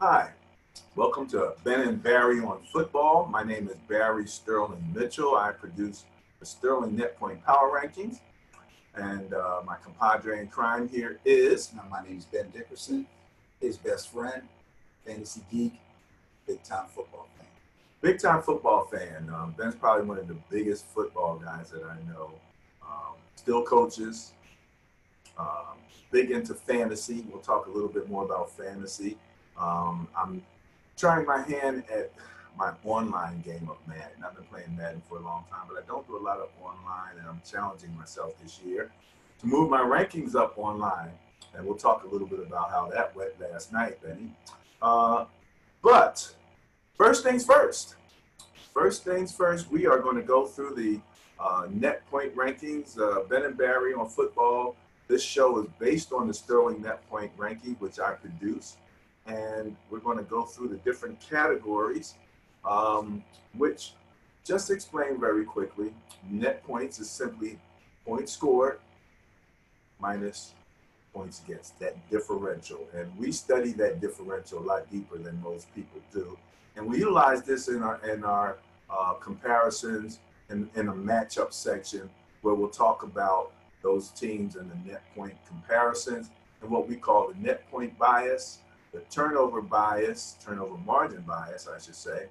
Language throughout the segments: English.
Hi, welcome to Ben and Barry on Football. My name is Barry Sterling Mitchell. I produce the Sterling Net Point Power Rankings, and my compadre in crime here is My name is Ben Dickerson, his best friend, fantasy geek, big time football fan. Big Time Football fan. Ben's probably one of the biggest football guys that I know. Still coaches, um, big into fantasy. We'll talk a little bit more about fantasy. I'm trying my hand at my online game of Madden. I've been playing Madden for a long time, but I don't do a lot of online, and I'm challenging myself this year to move my rankings up online. And we'll talk a little bit about how that went last night, Benny. Uh, but first things first. First things first, we are going to go through the net point rankings. Ben and Barry on football. This show is based on the Sterling Net Point ranking, which I produce. And we're going to go through the different categories, which just explain very quickly. Net points is simply points scored minus points against, that differential. And we study that differential a lot deeper than most people do. And we utilize this in our comparisons in a matchup section where we'll talk about those teams and the net point comparisons and what we call the net point bias, the turnover bias, turnover margin bias, I should say,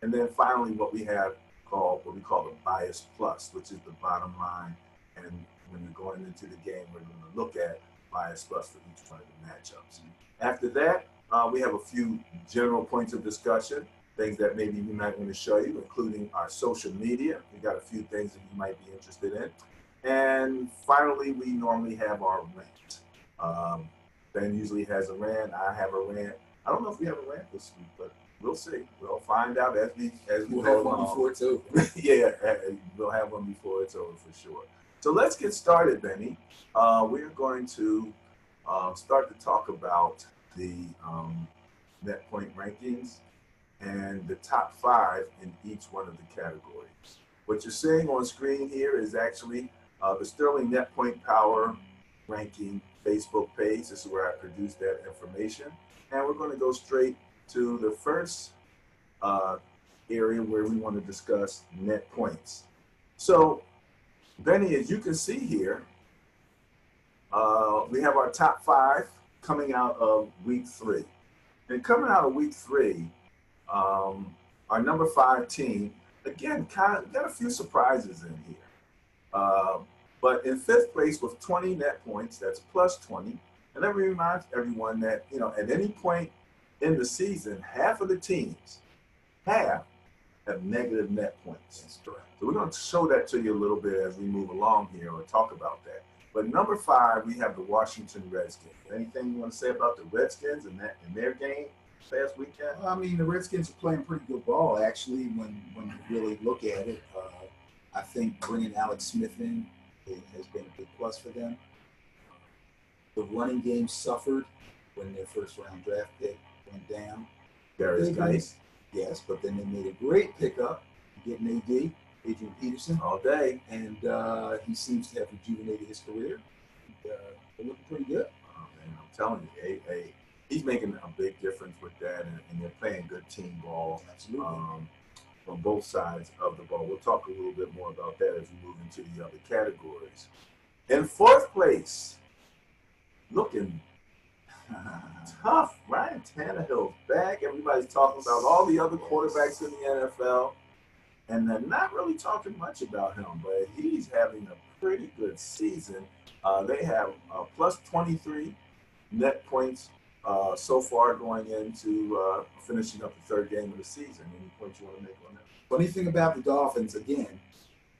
and then finally what we call the bias plus, which is the bottom line. And when you're going into the game, we're going to look at bias plus for each one of the matchups. After that, we have a few general points of discussion, things that maybe we might want to show you, including our social media. We got a few things that you might be interested in. And finally, we normally have our rant. Ben usually has a rant. I have a rant. I don't know if we have a rant this week, but we'll see. We'll find out as we We'll go have one along. before it's over. Yeah, we'll have one before it's over for sure. So let's get started, Benny. We're going to start to talk about the net point rankings and the top five in each one of the categories. What you're seeing on screen here is actually the Sterling Net Point Power Ranking Facebook page. This is where I produce that information. And we're going to go straight to the first area where we want to discuss net points. So, Benny, as you can see here, we have our top five coming out of week 3. And coming out of week 3, our number 5 team, again, kind of got a few surprises in here. But in 5th place with 20 net points, that's plus 20. And let me remind everyone that, at any point in the season, half of the teams have negative net points. That's correct. So we're going to show that to you a little bit as we move along here or talk about that. But number 5, we have the Washington Redskins. Anything you want to say about the Redskins and their game last weekend? Well, the Redskins are playing pretty good ball, actually, when you really look at it. I think bringing Alex Smith in has been a big plus for them. The running game suffered when their first round draft pick went down. Darius Geis. Yes, but then they made a great pickup, getting Adrian Peterson, All day. and he seems to have rejuvenated his career. And, they're looking pretty good. Oh, man, I'm telling you, he's making a big difference with that, and they're playing good team ball. Absolutely. From both sides of the ball. We'll talk a little bit more about that as we move into the other categories. In 4th place, looking tough, Ryan Tannehill's back. Everybody's talking about all the other quarterbacks in the NFL, and they're not really talking much about him, but he's having a pretty good season. They have plus 23 net points so far going into finishing up the 3rd game of the season. Any points you want to make on that? Funny thing about the Dolphins, again,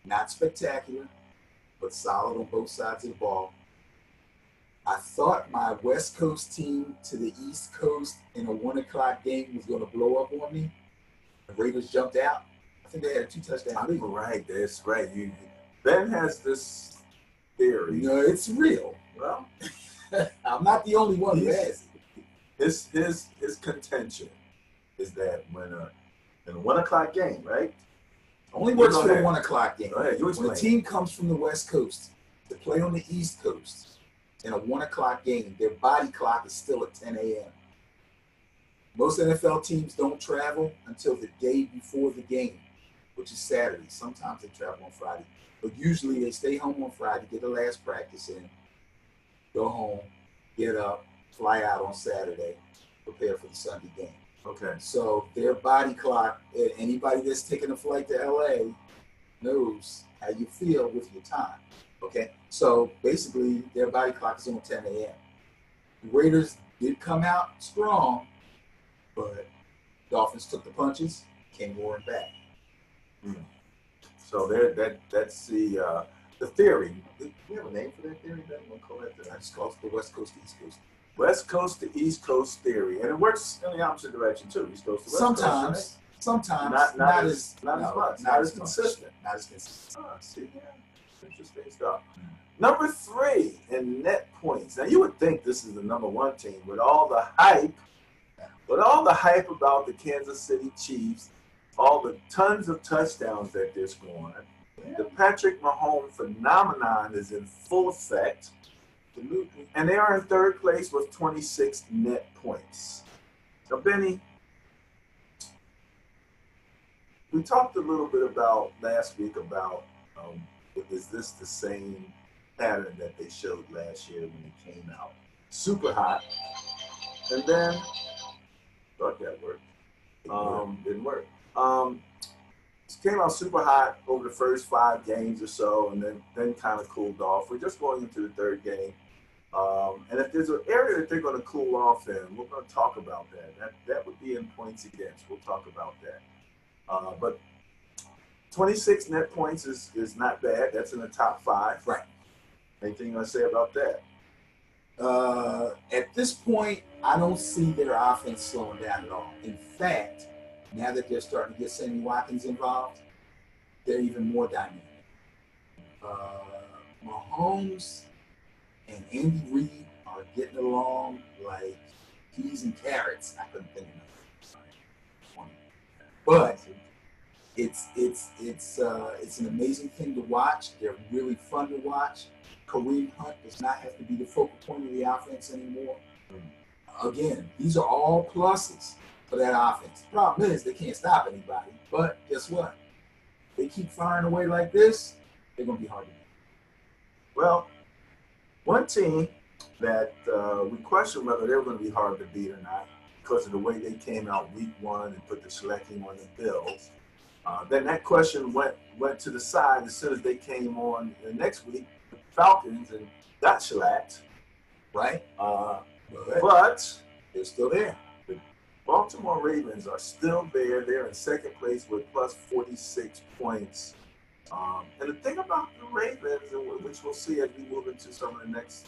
not spectacular, but solid on both sides of the ball. I thought my West Coast team to the East Coast in a 1 o'clock game was going to blow up on me. The Raiders jumped out. I think they had a 2-touchdown lead. Right, that's right. Ben has this theory. No, it's real. Well, I'm not the only one who has it. his contention is that when in a 1 o'clock game, right? Only works for the 1 o'clock game. Go ahead, you explain. When a team comes from the West Coast to play on the East Coast in a 1 o'clock game, their body clock is still at 10 a.m. Most NFL teams don't travel until the day before the game, which is Saturday. Sometimes they travel on Friday, but usually they stay home on Friday, get the last practice in, go home, get up, fly out on Saturday, prepare for the Sunday game. Okay. So their body clock, anybody that's taking a flight to LA knows how you feel with your time. Okay. So basically their body clock is on 10 a.m. The Raiders did come out strong, but Dolphins took the punches, came roaring back. Mm. So that's the theory. Do we have a name for that theory? I just call it the West Coast to East Coast. West Coast to East Coast theory, and it works in the opposite direction too. East Coast to West sometimes, Coast. Right? Sometimes, not as much, not as consistent. Not as consistent. See, yeah, interesting stuff. Number 3 in net points. Now you would think this is the number 1 team with all the hype, about the Kansas City Chiefs, all the tons of touchdowns that they're scoring. Yeah. The Patrick Mahomes phenomenon is in full effect. And they are in 3rd place with 26 net points. Now, Benny, we talked a little bit about last week about is this the same pattern that they showed last year when it came out super hot, and then thought that worked. Didn't work. It came out super hot over the first 5 games or so, and then kind of cooled off. We're just going into the 3rd game. And if there's an area that they're going to cool off in, we're going to talk about that. That would be in points against. We'll talk about that. But 26 net points is not bad. That's in the top 5. Right. Anything you want to say about that? At this point, I don't see their offense slowing down at all. In fact, now that they're starting to get Sammy Watkins involved, they're even more dynamic. Mahomes and Andy Reid are getting along like peas and carrots. I couldn't think of it. But it's an amazing thing to watch. They're really fun to watch. Kareem Hunt does not have to be the focal point of the offense anymore. Again, these are all pluses for that offense. The problem is they can't stop anybody. But guess what? They keep firing away like this, they're going to be hard to beat. Well, one team that we question whether they're going to be hard to beat or not because of the way they came out week 1 and put the shellacking on the Bills. Then that question went to the side as soon as they came on the next week, the Falcons, and got shellacked, right? But they're still there. The Baltimore Ravens are still there. They're in 2nd place with plus 46 points. And the thing about the Ravens, which we'll see as we move into some of the next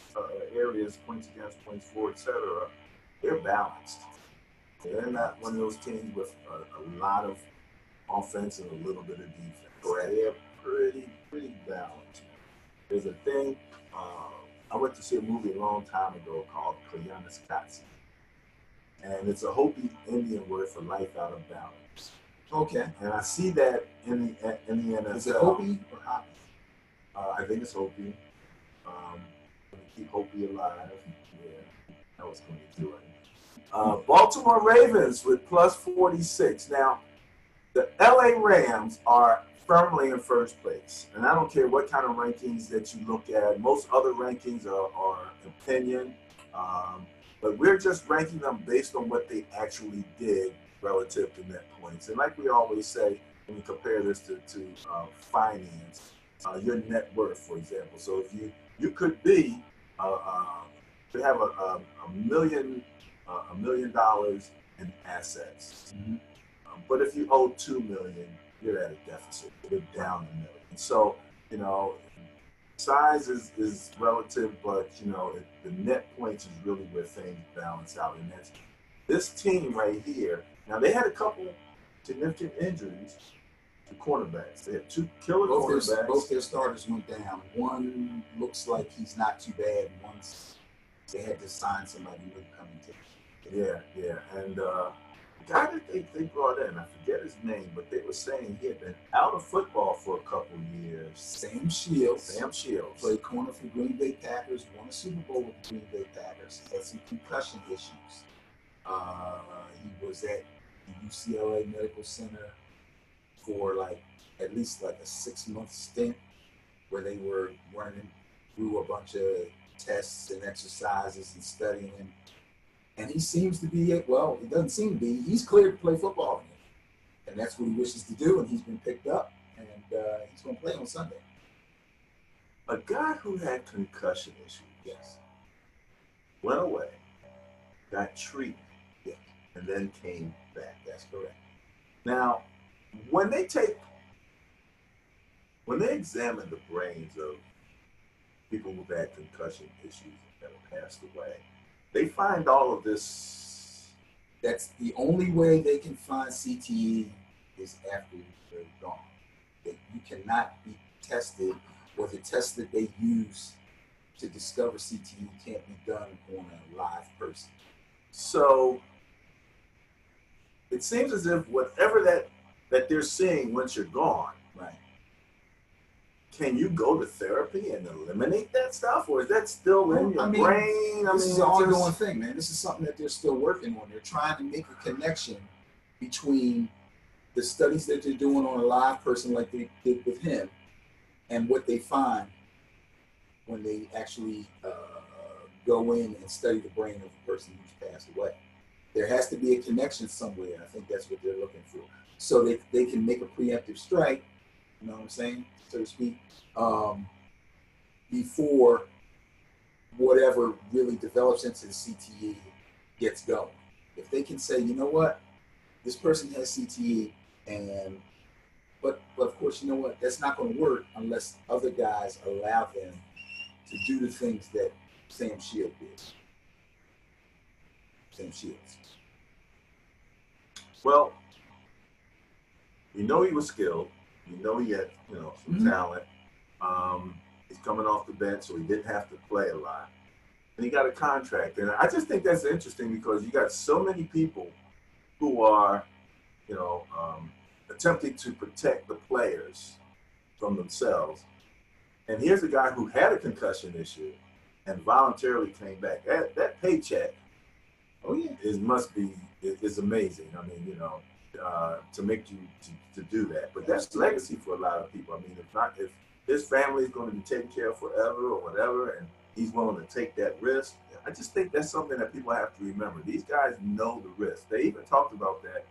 areas, points against, points for, etc., they're balanced. They're not one of those teams with a lot of offense and a little bit of defense. They're pretty balanced. There's a thing, I went to see a movie a long time ago called Katsi. And it's a Hopi Indian word for life out of balance. Okay. And I see that in the NFL. Is it Hopi or Hopi? I think it's Hopi. Keep Hopi alive. Yeah, that was going to do it. Baltimore Ravens with plus 46. Now, the LA Rams are firmly in 1st place. And I don't care what kind of rankings that you look at. Most other rankings are opinion. But we're just ranking them based on what they actually did relative to net points. And like we always say, when we compare this to finance, your net worth, for example. So if you could be, could have a $1 million in assets. Mm-hmm. But if you owe $2 million, you're at a deficit. You're down $1 million. So, size is relative, but, the net points is really where things balance out. And that's this team right here. Now, they had a couple significant injuries to cornerbacks. They had 2 killer cornerbacks. Both their starters went down. One looks like he's not too bad. Once they had to sign somebody new coming to. Yeah. And the guy that they brought in, I forget his name, but they were saying he had been out of football for a couple years. Sam Shields. Played corner for Green Bay Packers, won a Super Bowl with the Green Bay Packers, had some concussion issues. He was at the UCLA Medical Center for like at least like a 6-month stint where they were running through a bunch of tests and exercises and studying him. And he seems to be, well, he doesn't seem to be, he's cleared to play football again. And that's what he wishes to do, and he's been picked up. And he's going to play on Sunday. A guy who had concussion issues, Yes. went away, got treated, Yeah. and then came back. That's correct. Now, when they examine the brains of people who've had concussion issues that have passed away, they find all of this. That's the only way they can find CTE is after they're gone. You cannot be tested, or the test that they use to discover CTE can't be done on a live person. So it seems as if whatever that they're seeing once you're gone, Right. can you go to therapy and eliminate that stuff, or is that still in your brain? This is an ongoing thing, man. This is something that they're still working on. They're trying to make a connection between the studies that they're doing on a live person like they did with him and what they find when they actually go in and study the brain of the person who's passed away. There has to be a connection somewhere. I think that's what they're looking for. So they can make a preemptive strike, you know what I'm saying, so to speak, before whatever really develops into the CTE gets going. If they can say, you know what, this person has CTE, but of course, you know what, that's not going to work unless other guys allow them to do the things that Sam Shield did. Sam Shields. Well, you know he was skilled. You know he had, some talent. He's coming off the bench, so he didn't have to play a lot. And he got a contract. And I just think that's interesting because you got so many people who are, attempting to protect the players from themselves. And here's a guy who had a concussion issue and voluntarily came back. That paycheck, is amazing. I mean, to make you to do that. But that's legacy for a lot of people. I mean, if his family is going to be taken care of forever or whatever, and he's willing to take that risk, I just think that's something that people have to remember. These guys know the risk. They even talked about that,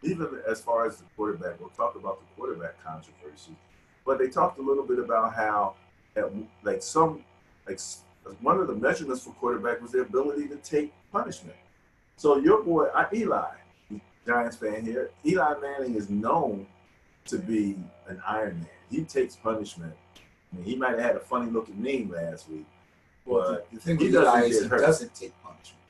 even as far as the quarterback. We'll talk about the quarterback controversy, but they talked a little bit about how one of the measurements for quarterback was their ability to take punishment. So your boy Eli, Giants fan here, Eli Manning is known to be an Iron Man. He takes punishment. I mean, he might have had a funny looking name last week. But the thing with Eli is he doesn't take punishment.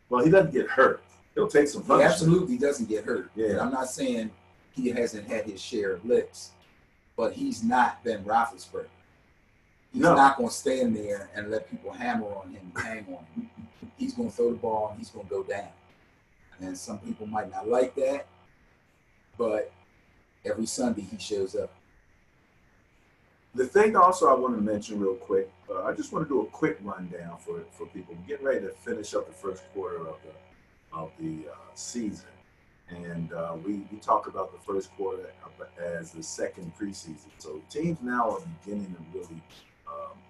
Well, he doesn't get hurt. He'll take some punishment. He absolutely doesn't get hurt. Yeah. And I'm not saying he hasn't had his share of licks, but he's not Ben Roethlisberger. He's not going to stand there and let people hammer on him and hang on him. He's going to throw the ball and he's going to go down. And some people might not like that, but every Sunday he shows up. The thing also I want to mention real quick, I just want to do a quick rundown for people. We're getting ready to finish up the first quarter of the season. And we talk about the first quarter as the second preseason. So teams now are beginning to really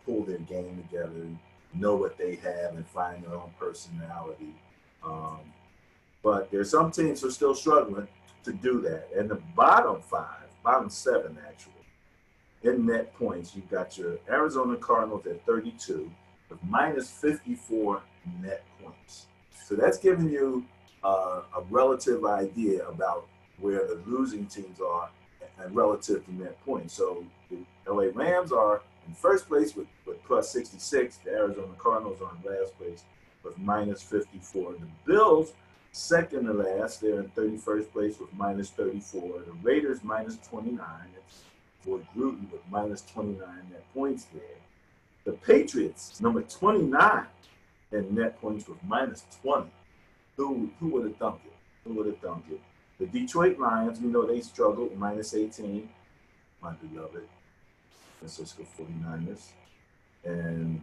pull their game together, know what they have, and find their own personality. But there's some teams who are still struggling to do that. And the bottom seven actually, in net points, you've got your Arizona Cardinals at 32 with minus 54 net points. So that's giving you a relative idea about where the losing teams are and relative to net points. So the LA Rams are in first place with plus 66. The Arizona Cardinals are in last place with minus 54. The Bills, second to last, they're in 31st place with minus 34. The Raiders, minus 29. It's Fort Gruden with minus 29 net points there. The Patriots, number 29 in net points with minus 20. Who would have thunk it? Who would have thunk it? The Detroit Lions, we know they struggled, minus 18. My beloved Francisco 49ers. And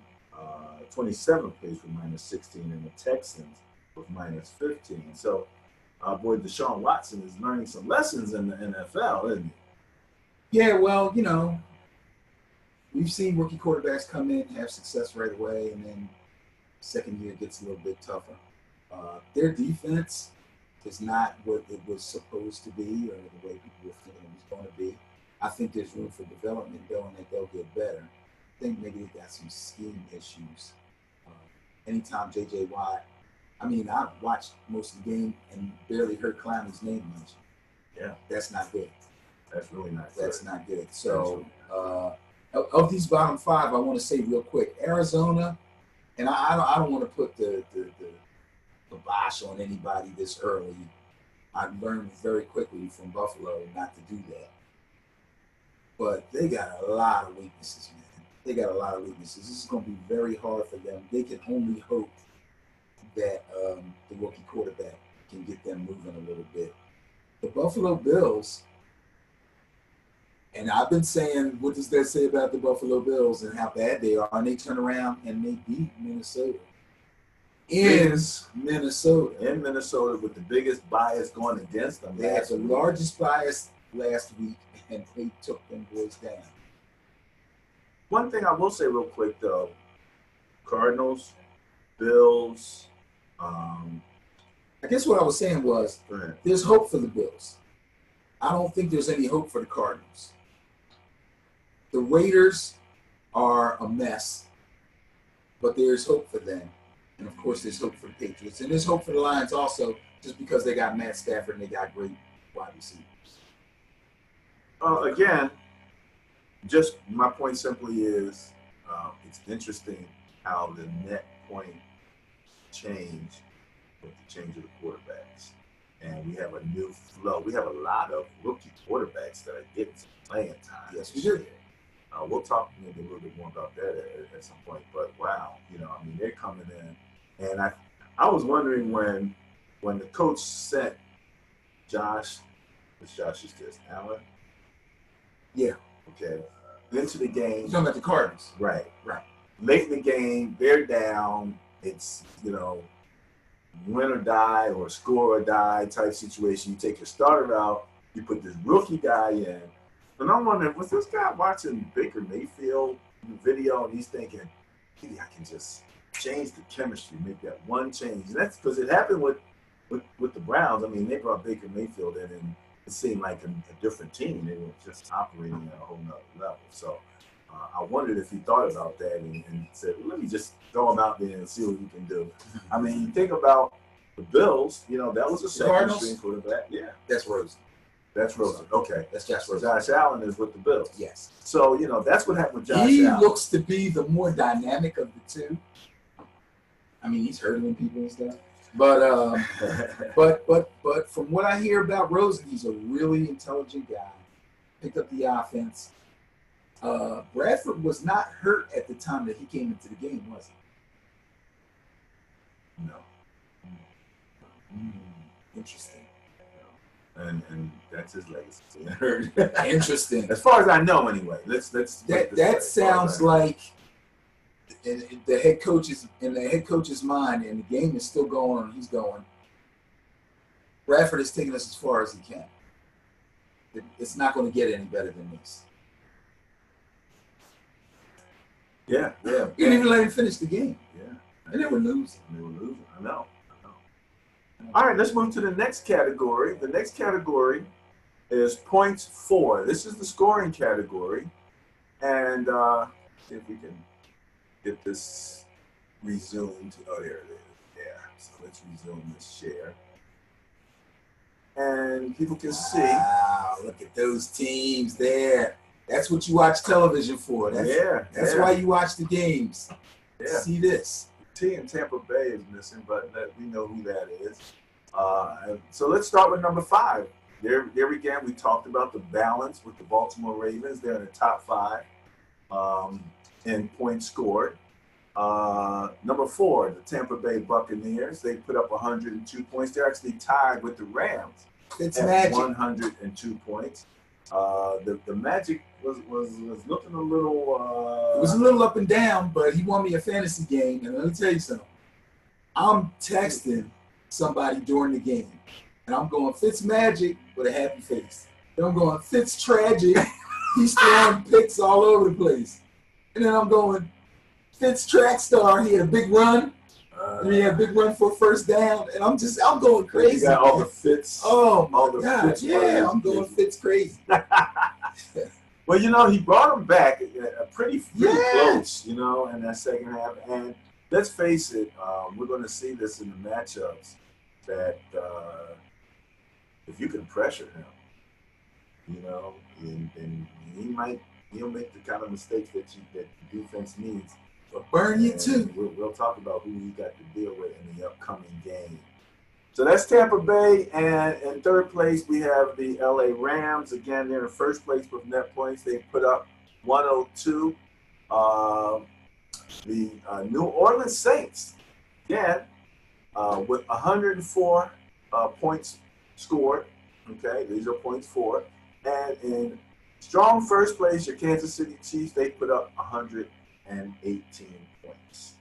27th place with minus 16. And the Texans with -15. So, boy, Deshaun Watson is learning some lessons in the NFL, isn't he? Yeah, well, you know, we've seen rookie quarterbacks come in, have success right away, and then second year gets a little bit tougher. Their defense is not what it was supposed to be or the way people were thinking it was going to be. I think there's room for development, though, and that they'll get better. I think maybe they got some scheme issues. Anytime J.J. Watt, I mean, I watched most of the game and barely heard Clowney's name mentioned. Yeah. That's not good. That's really not good. That's not good. So, of these bottom five, I want to say real quick, Arizona, and I don't want to put the kibosh on anybody this early. I learned very quickly from Buffalo not to do that. But they got a lot of weaknesses, man. They got a lot of weaknesses. This is going to be very hard for them. They can only hope that the rookie quarterback can get them moving a little bit. The Buffalo Bills, and I've been saying, what does that say about the Buffalo Bills and how bad they are? And they turn around and they beat Minnesota. In Minnesota with the biggest bias going against them. They had the largest bias last week, and they took them boys down. One thing I will say real quick, though, Cardinals, Bills. I guess what I was saying was there's hope for the Bills. I don't think there's any hope for the Cardinals. The Raiders are a mess, but there's hope for them. And, of course, there's hope for the Patriots. And there's hope for the Lions also, just because they got Matt Stafford and they got great wide receivers. Again, just my point simply is it's interesting how the net point changed with the change of the quarterbacks. And we have a new flow. We have a lot of rookie quarterbacks that are getting some playing time. Yes, we do. We'll talk maybe a little bit more about that at some point. But, wow, I mean, they're coming in. And I was wondering when the coach sent Josh, which Josh is this, Allen? Yeah. Okay. Into the game. You're talking about the Cardinals. Right. Late in the game, they're down. It's, win or die or score or die type situation. You take your starter out, you put this rookie guy in. And I'm wondering, was this guy watching Baker Mayfield video and he's thinking, maybe I can just change the chemistry, make that one change. And that's because it happened with the Browns. I mean, they brought Baker Mayfield in and it seemed like a different team. They were just operating at a whole nother level. So I wondered if he thought about that and said, well, let me just throw him out there and see what we can do. I mean, you think about the Bills, that was a second string quarterback. Yeah. That's Rosen. That's Rosen. Okay. That's Josh Rosen. Josh Allen is with the Bills. Yes. So, that's what happened with Josh Allen. He looks to be the more dynamic of the two. I mean, he's hurdling people and stuff. But but from what I hear about Rosen, he's a really intelligent guy. Picked up the offense. Bradford was not hurt at the time that he came into the game, was he? No. Interesting. And that's his legacy. Interesting. As far as I know, anyway. That sounds like in the head coach's mind, and the game is still going on. He's going. Bradford is taking us as far as he can. It's not going to get any better than this. Yeah. He didn't even let him finish the game. Yeah. And they were losing. I know. All right, let's move to the next category. The next category is points for. This is the scoring category. And see if we can get this resumed. Oh, there it is. Yeah. So let's resume this share. And people can see. Wow, look at those teams there. That's what you watch television for. That's why you watch the games. Yeah. See this. T in Tampa Bay is missing, but we know who that is. So let's start with number 5. There again, we talked about the balance with the Baltimore Ravens. They're in the top 5 in points scored. Number 4, the Tampa Bay Buccaneers. They put up 102 points. They're actually tied with the Rams. It's at magic. 102 points. The Magic was looking a little. It was a little up and down, but he won me a fantasy game, and let me tell you something. I'm texting somebody during the game. And I'm going Fitz Magic with a happy face. Then I'm going Fitz Tragic. He's throwing picks all over the place. And then I'm going Fitz Track Star. He had a big run. And he had a big run for a first down. And I'm going crazy. You got all the Fitz. Oh, my all the God. Fitz Yeah, I'm going Fitz crazy. Well, he brought him back pretty Yeah. close, in that second half. And let's face it, we're going to see this in the matchups that if you can pressure him, and he'll make the kind of mistakes that the defense needs. But burn you too. We'll talk about who he got to deal with in the upcoming game. So that's Tampa Bay, and in third place we have the LA Rams. Again, they're in first place with net points. They put up 102. The New Orleans Saints, again, with 104 points scored. Okay, these are points for. And in strong first place, your Kansas City Chiefs, they put up 118 points.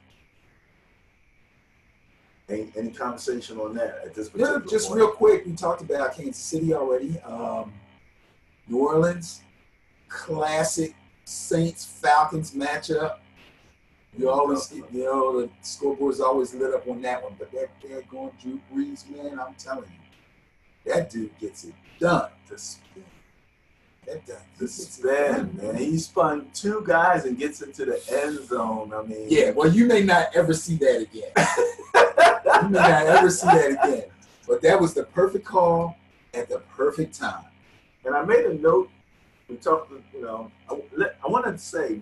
Any conversation on that at this particular point? Just real quick, we talked about Kansas City already. New Orleans, classic Saints-Falcons matchup. You always, the scoreboard's always lit up on that one. But that going Drew Brees, man, I'm telling you, that dude gets it done. Man. He spun two guys and gets into the end zone. I mean, yeah. Well, you may not ever see that again. But that was the perfect call at the perfect time. And I made a note. We talked. I wanted to say,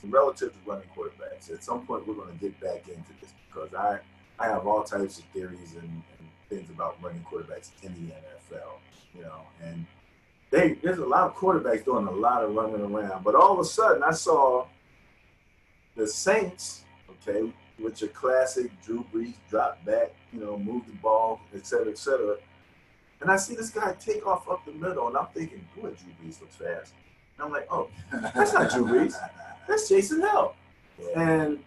relative to running quarterbacks, at some point we're going to get back into this because I have all types of theories and things about running quarterbacks in the NFL. And there's a lot of quarterbacks doing a lot of running around. But all of a sudden, I saw the Saints, okay, with your classic Drew Brees drop back, move the ball, et cetera, et cetera. And I see this guy take off up the middle, and I'm thinking, boy, Drew Brees looks fast. And I'm like, oh, that's not Drew Brees. That's Jason Hill. And,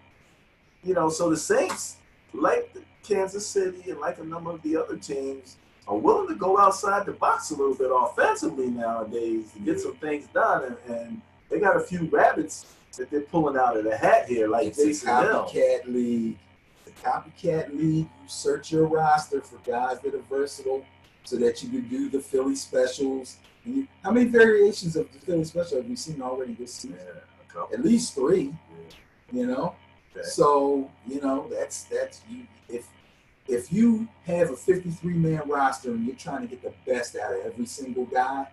so the Saints, like Kansas City and like a number of the other teams, are willing to go outside the box a little bit offensively nowadays to get some things done. And they got a few rabbits that they're pulling out of the hat here, like Jason Hill. Copycat league. The copycat league, you search your roster for guys that are versatile so that you can do the Philly specials. How many variations of the Philly special have we seen already this season? Yeah, a couple. At least 3, Okay. So, that's you. If you have a 53-man roster and you're trying to get the best out of every single guy,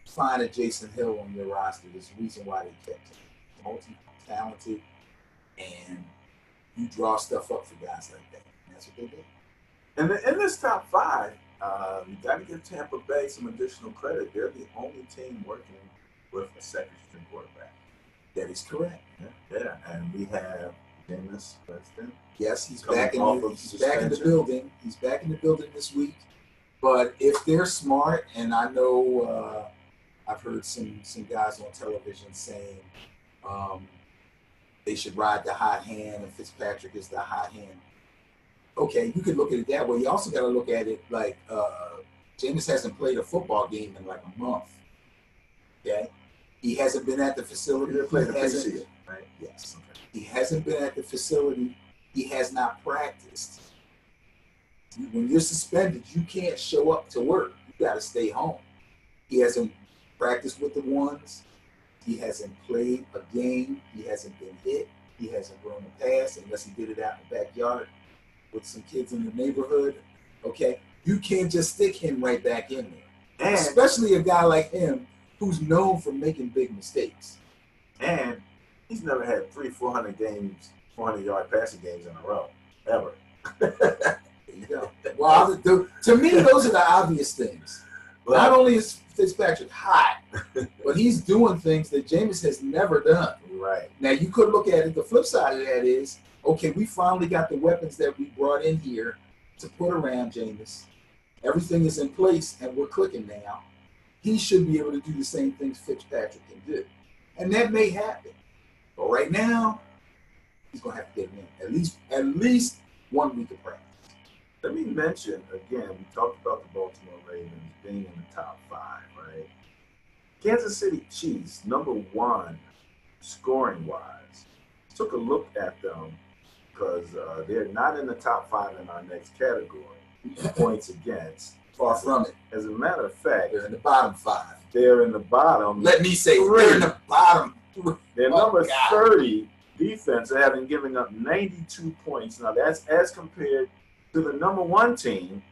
find a Jason Hill on your roster. There's a reason why they kept him. Multi-talented, and you draw stuff up for guys like that. And that's what they did. And in this top 5, you got to give Tampa Bay some additional credit. They're the only team working with a second-string quarterback. That is correct. Yeah. And we have Jameis Winston. Yes, he's back in the building. He's back in the building this week. But if they're smart, and I know I've heard some guys on television saying they should ride the hot hand and Fitzpatrick is the hot hand. Okay, you could look at it that way. You also got to look at it like Jameis hasn't played a football game in like a month. Okay? He hasn't been at the facility. He played the preseason, right? Yes. Okay. He hasn't been at the facility. He has not practiced. When you're suspended, you can't show up to work. You got to stay home. He hasn't practiced with the ones. He hasn't played a game. He hasn't been hit. He hasn't run a pass unless he did it out in the backyard with some kids in the neighborhood. Okay? You can't just stick him right back in there. And especially a guy like him who's known for making big mistakes. And he's never had 400 games, 400-yard passing games in a row, ever. There you go. Well, to me, those are the obvious things. Well, not only is Fitzpatrick hot, but he's doing things that Jameis has never done. Right. Now, you could look at it. The flip side of that is, okay, we finally got the weapons that we brought in here to put around Jameis. Everything is in place, and we're clicking now. He should be able to do the same things Fitzpatrick can do. And that may happen. But right now, he's going to have to get him in. At least 1 week of practice. Let me mentioned, again, we talked about the Baltimore Ravens being in the top 5, right? Kansas City Chiefs, number 1, scoring-wise. Took a look at them because they're not in the top 5 in our next category, points against. Far from it. As a matter of fact, they're in the bottom 5. They're in the bottom. Let me say, 3. they're in the bottom 3. They're number 30 defense, having given up 92 points. Now, that's as compared to the number 1 team,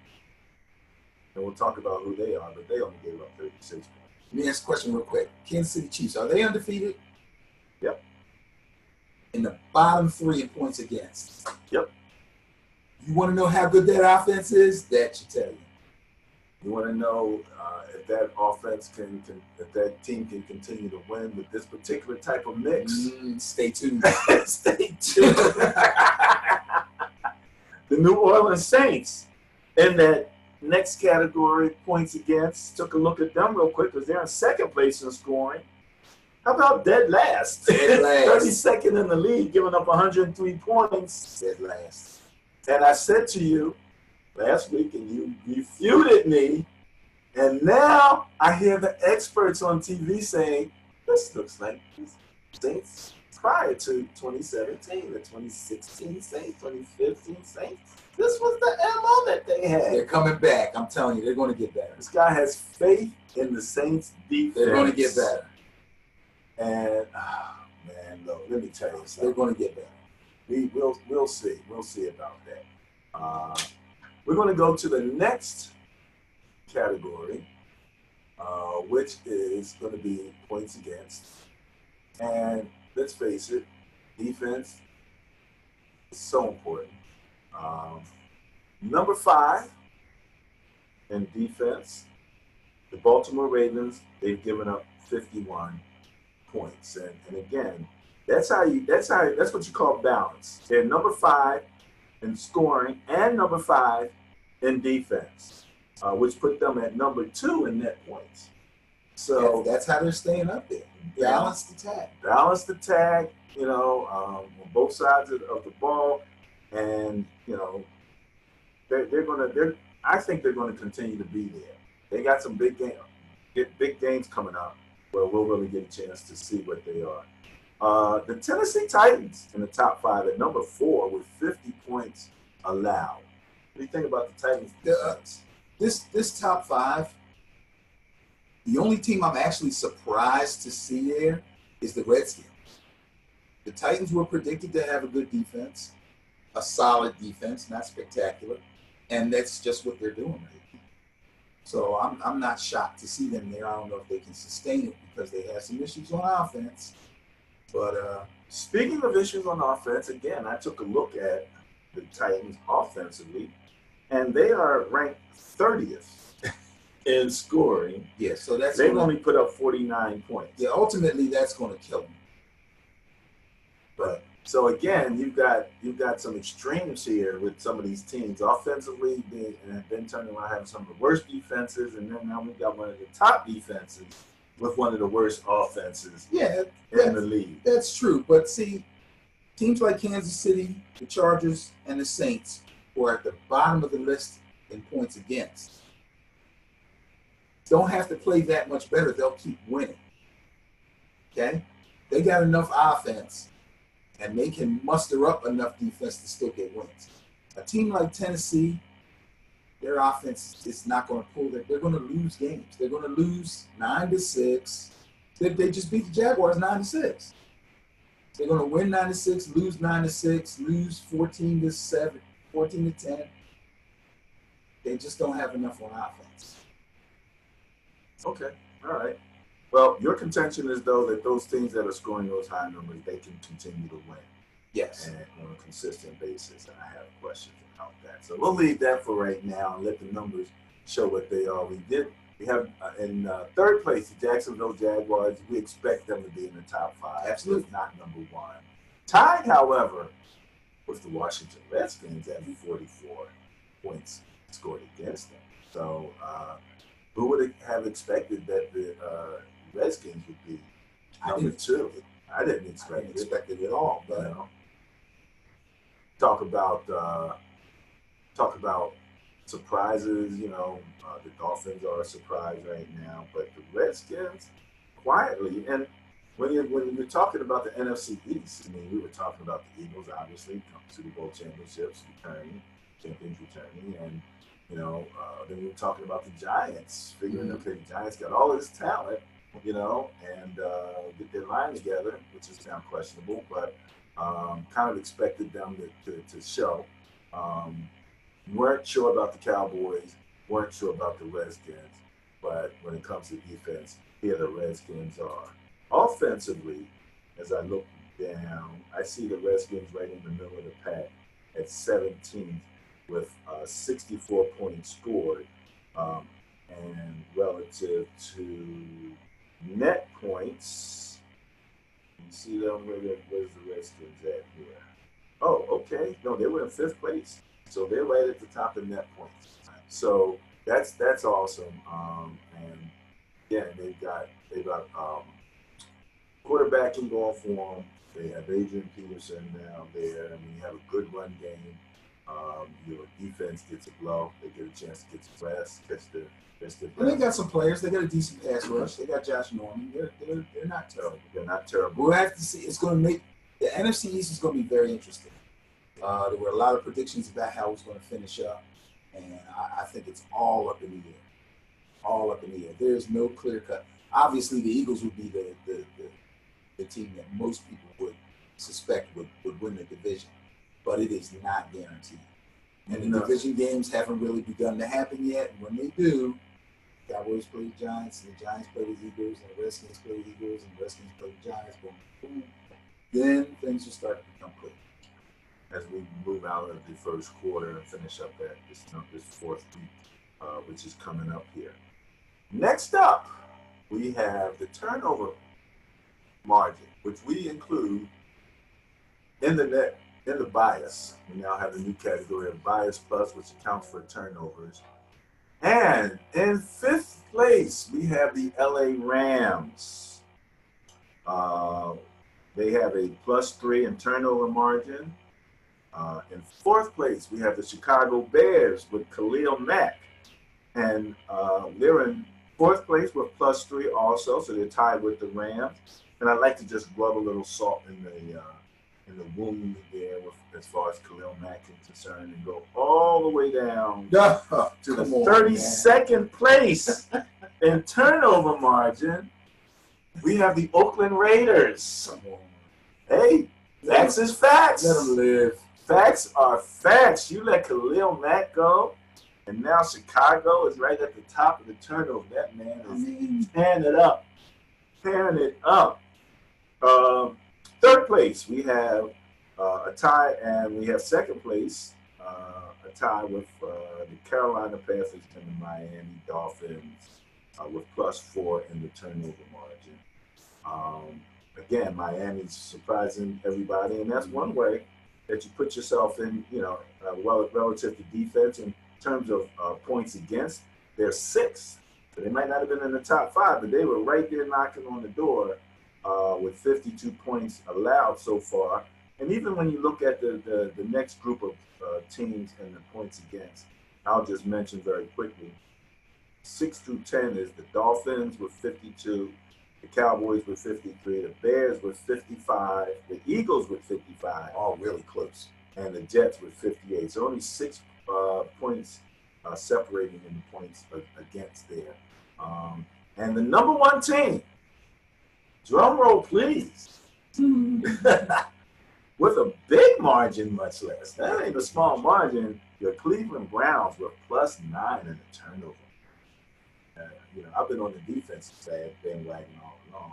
and we'll talk about who they are, but they only gave up 36 points. Let me ask a question real quick. Kansas City Chiefs, are they undefeated? Yep. In the bottom 3 in points against. Yep. You want to know how good that offense is? That should tell you. You want to know if that offense if that team can continue to win with this particular type of mix? Stay tuned. Stay tuned. The New Orleans Saints in that next category, points against. Took a look at them real quick because they're in second place in scoring. How about dead last? Dead last. 32nd in the league, giving up 103 points. Dead last. And I said to you last week, and you refuted me, and now I hear the experts on TV saying, this looks like the Saints prior to 2017, the 2016 Saints, 2015 Saints. This was the MO that they had. They're coming back. I'm telling you, they're going to get better. This guy has faith in the Saints' defense. They're going to get better. And, man, look, let me tell you something. They're going to get better. We'll see. We'll see about that. We're going to go to the next category, which is going to be points against. And let's face it, defense is so important. Number 5 in defense, the Baltimore Ravens, they've given up 51 points. And again, that's what you call balance. They're number 5 in scoring and number 5 in defense, which put them at number 2 in net points. So that's how they're staying up there. Balanced attack. Balanced attack, on both sides of the ball. And, I think they're going to continue to be there. They got some big games coming up where we'll really get a chance to see what they are. The Tennessee Titans in the top 5 at number 4 with 50 points allowed. What do you think about the Titans? This top 5, the only team I'm actually surprised to see there is the Redskins. The Titans were predicted to have a good defense, a solid defense, not spectacular, and that's just what they're doing right now. So I'm not shocked to see them there. I don't know if they can sustain it because they have some issues on offense. But speaking of issues on offense, again, I took a look at the Titans offensively, and they are ranked 30th in scoring. Yeah, so they've only put up 49 points. Yeah, ultimately that's going to kill them. But so again, you've got some extremes here with some of these teams. Offensively, they've been turning around having some of the worst defenses, and then now we've got one of the top defenses with one of the worst offenses in the league. That's true. But see, teams like Kansas City, the Chargers, and the Saints who are at the bottom of the list in points against don't have to play that much better. They'll keep winning. Okay? They got enough offense, and they can muster up enough defense to still get wins. A team like Tennessee, their offense is not going to pull that. They're going to lose games. They're going to lose 9-6. They just beat the Jaguars 9-6. They're going to win 9-6, lose 9-6, lose 14-7, 14-10. They just don't have enough on offense. Okay, all right. Well, your contention is, though, that those teams that are scoring those high numbers, they can continue to win. Yes. And on a consistent basis, and I have questions about that. So we'll leave that for right now and let the numbers show what they are. We have in third place the Jacksonville Jaguars. We expect them to be in the top 5. Absolutely. If not number 1. Tied, however, with the Washington Redskins at 44 points scored against them. So who would have expected that the Redskins would be number 2? I didn't expect it at all. But talk about surprises, the Dolphins are a surprise right now, but the Redskins quietly. And when you're talking about the NFC East, I mean, we were talking about the Eagles, obviously, Super Bowl championships returning, champions returning, and then we were talking about the Giants, figuring okay, the Giants got all this talent, and get their line together, which is now questionable, but kind of expected them to show. Weren't sure about the Cowboys, weren't sure about the Redskins, but when it comes to defense, here the Redskins are. Offensively, as I look down, I see the Redskins right in the middle of the pack at 17th with 64 points scored. And relative to net points, you see them, where's the Redskins at here? Oh, okay. No, they were in 5th place. So they're right at the top of net points. So that's awesome. And yeah, they've got quarterbacking going for them. They have Adrian Peterson now there. I mean, you have a good run game. Your defense gets a blow. They get a chance to get some rest, catch their and they got some players. They got a decent pass rush. They got Josh Norman. They're not terrible. They're not terrible. We'll have to see. It's going to make the NFC East is going to be very interesting. There were a lot of predictions about how it was going to finish up, and I think it's all up in the air. All up in the air. There's no clear cut. Obviously, the Eagles would be the team that most people would suspect would win the division, but it is not guaranteed. And the division games haven't really begun to happen yet. And when they do, the Cowboys play the Giants, and the Giants play the Eagles, and the Redskins play the Eagles, and the Redskins play the Giants. Boom, boom. Then things will start to become clear. As we move out of the first quarter and finish up that this 4th week, which is coming up here. Next up, we have the turnover margin, which we include in the bias. We now have a new category of bias plus, which accounts for turnovers. And in 5th place, we have the LA Rams. They have a +3 in turnover margin. In 4th place, we have the Chicago Bears with Khalil Mack. And they're in 4th place with +3 also, so they're tied with the Rams. And I'd like to just rub a little salt in the wound there as far as Khalil Mack is concerned and go all the way down to the 32nd place in turnover margin. We have the Oakland Raiders. Hey, facts is facts. Let them live. Facts are facts. You let Khalil Mack go, and now Chicago is right at the top of the turnover. That man is tearing it up. Tearing it up. 3rd place, we have a tie, and we have 2nd place, a tie with the Carolina Panthers and the Miami Dolphins with +4 in the turnover margin. Again, Miami's surprising everybody, and that's one way that you put yourself in, relative to defense in terms of points against. They're 6th. So they might not have been in the top 5, but they were right there knocking on the door with 52 points allowed so far. And even when you look at the next group of teams and the points against, I'll just mention very quickly, 6 through 10 is the Dolphins with 52, the Cowboys with 53, the Bears with 55, the Eagles with 55. All really close. And the Jets with 58. So only 6 points separating in the points against there. And the number 1 team, drum roll please, with a big margin, much less. That ain't a small margin. The Cleveland Browns were +9 in the turnover. I've been on the defensive side, bandwagon all along.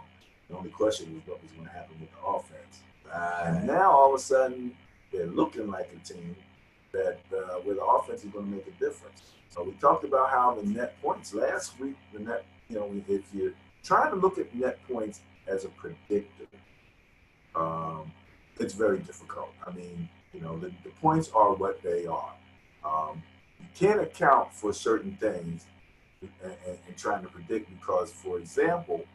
The only question was what was going to happen with the offense. And now all of a sudden, they're looking like a team that where the offense is going to make a difference. So we talked about how the net points last week. The net, if you're trying to look at net points as a predictor, it's very difficult. I mean, the points are what they are. You can't account for certain things and trying to predict because, for example,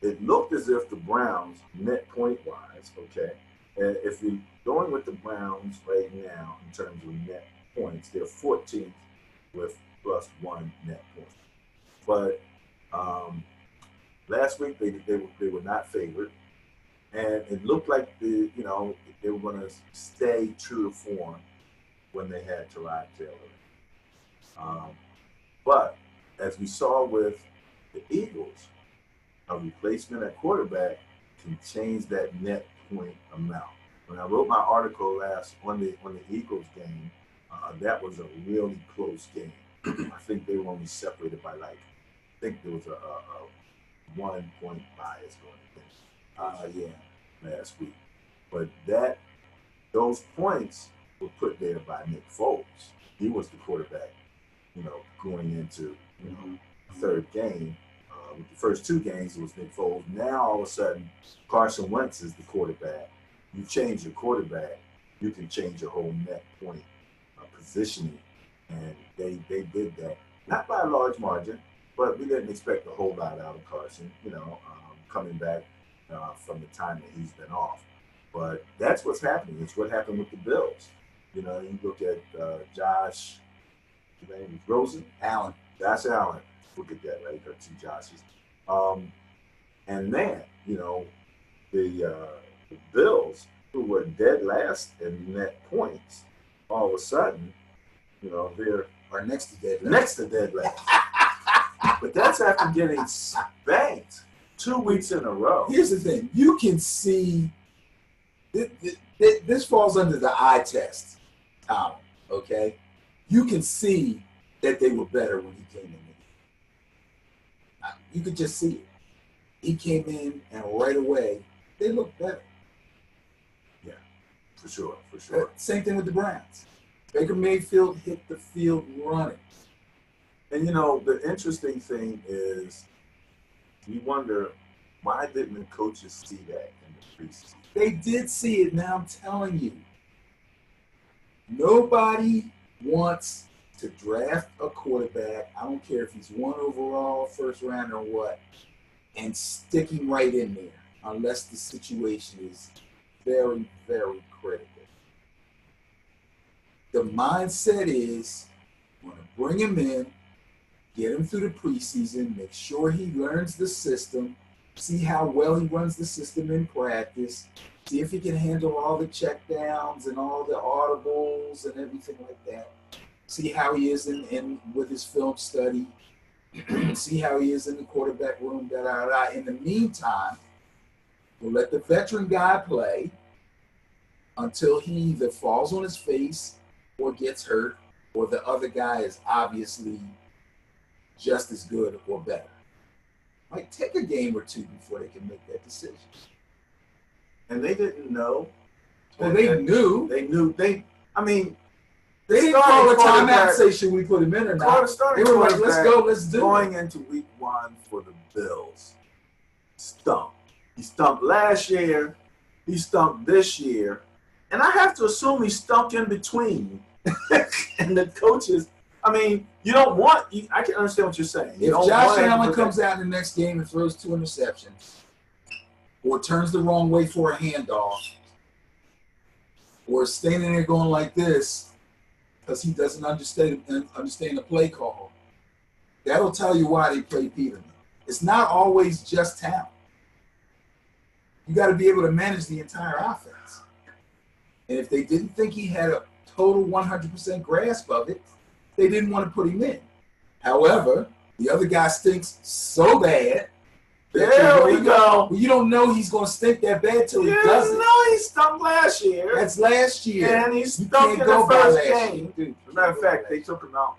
it looked as if the Browns, net point-wise, okay, and if you're going with the Browns right now in terms of net points, they're 14th with plus 1 net point. But last week they were not favored, and it looked like they were going to stay true to form when they had Tyrod Taylor. But as we saw with the Eagles, a replacement at quarterback can change that net point amount. When I wrote my article last on the Eagles game, that was a really close game. I think they were only separated by I think there was a 1 point bias going last week. But those points were put there by Nick Foles. He was the quarterback, going into third game. With the first 2 games, it was Nick Foles. Now all of a sudden, Carson Wentz is the quarterback. You change your quarterback, you can change your whole net point positioning, and they did that. Not by a large margin, but we didn't expect a whole lot out of Carson, coming back from the time that he's been off. But that's what's happening. It's what happened with the Bills. You look at Josh, his name is Rosen? Allen. Josh Allen. Look at that, right? Got 2 Joshes. And man, the Bills, who were dead last in net points, all of a sudden, they're next to dead last. Next to dead last. But that's after getting spanked 2 weeks in a row. Here's the thing. You can see this falls under the eye test, Tom, okay? You can see that they were better when he came in. You could just see it. He came in, and right away, they looked better. Yeah, for sure. Same thing with the Browns. Baker Mayfield hit the field running. And, the interesting thing is you wonder, why didn't the coaches see that in the preseason? They did see it. Now I'm telling you, nobody wants to draft a quarterback, I don't care if he's 1 overall, first round or what, and stick him right in there, unless the situation is very, very critical. The mindset is, I'm going to bring him in, get him through the preseason, make sure he learns the system, see how well he runs the system in practice, see if he can handle all the checkdowns and all the audibles and everything like that. See how he is in with his film study. See how he is in the quarterback room. In the meantime, we'll let the veteran guy play until he either falls on his face or gets hurt, or the other guy is obviously just as good or better. Take a game or 2 before they can make that decision. And they didn't know. Well, they knew. They knew. They didn't call a timeout and say, should we put him in or not? They were like, let's go, let's do it. Going into week 1 for the Bills, stumped. He stumped last year. He stumped this year. And I have to assume he stumped in between. And the coaches, you don't want – I can understand what you're saying. If Josh Allen comes out in the next game and throws 2 interceptions or turns the wrong way for a handoff or standing there going like this, because he doesn't understand the play call, that'll tell you why they play Peterman. It's not always just talent. You got to be able to manage the entire offense. And if they didn't think he had a total 100% grasp of it, they didn't want to put him in. However, the other guy stinks so bad. There we go. Well, you don't know he's going to stink that bad till he does it. No, he stunk last year. That's last year. And he stunk in the first game. As a matter of fact, they took him out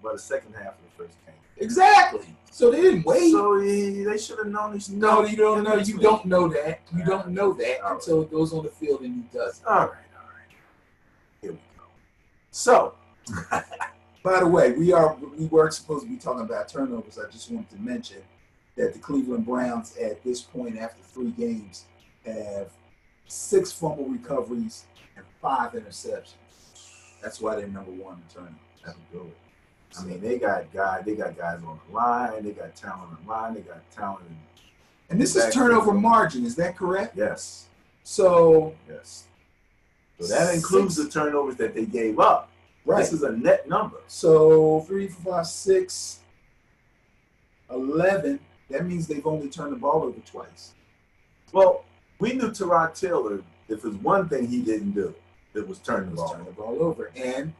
by the second half of the first game. Exactly. So they didn't wait. So they should have known he stunk. No, you don't know. You don't know that. You don't know that until it goes on the field and he does it. All right. Here we go. So, by the way, we weren't supposed to be talking about turnovers. I just wanted to mention that the Cleveland Browns at this point after 3 games have 6 fumble recoveries and 5 interceptions. That's why they're number 1 in turnovers. That's good. They got guys on the line. They got talent on the line. They got talent. And this is turnover margin. Is that correct? Yes. So yes. So that includes the turnovers that they gave up. Right. This is a net number. So 3, 4, 5, 6, 11. That means they've only turned the ball over twice. Well, we knew Tyrod Taylor, if there's one thing he didn't do, it was turn the ball over. And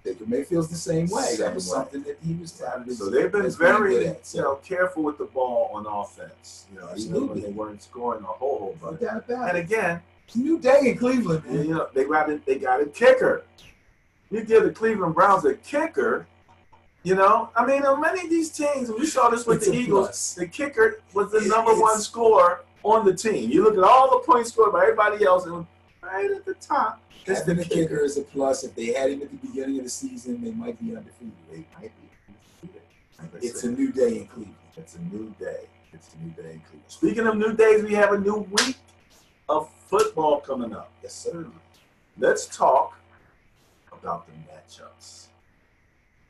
Baker Mayfield's the same way. Same that was way. something that he was having. So they've been very careful with the ball on offense. Even when they weren't scoring a whole bunch. And again, it's a new day in Cleveland, man. They got a kicker. You give the Cleveland Browns a kicker. I mean, on many of these teams, and we saw this with the Eagles, the kicker was the number one scorer on the team. You look at all the points scored by everybody else, and right at the top, having the kicker is a plus. If they had him at the beginning of the season, they might be undefeated. They might be undefeated. It's a new day in Cleveland. It's a new day. It's a new day in Cleveland. Speaking of new days, we have a new week of football coming up. Yes, sir. Let's talk about the matchups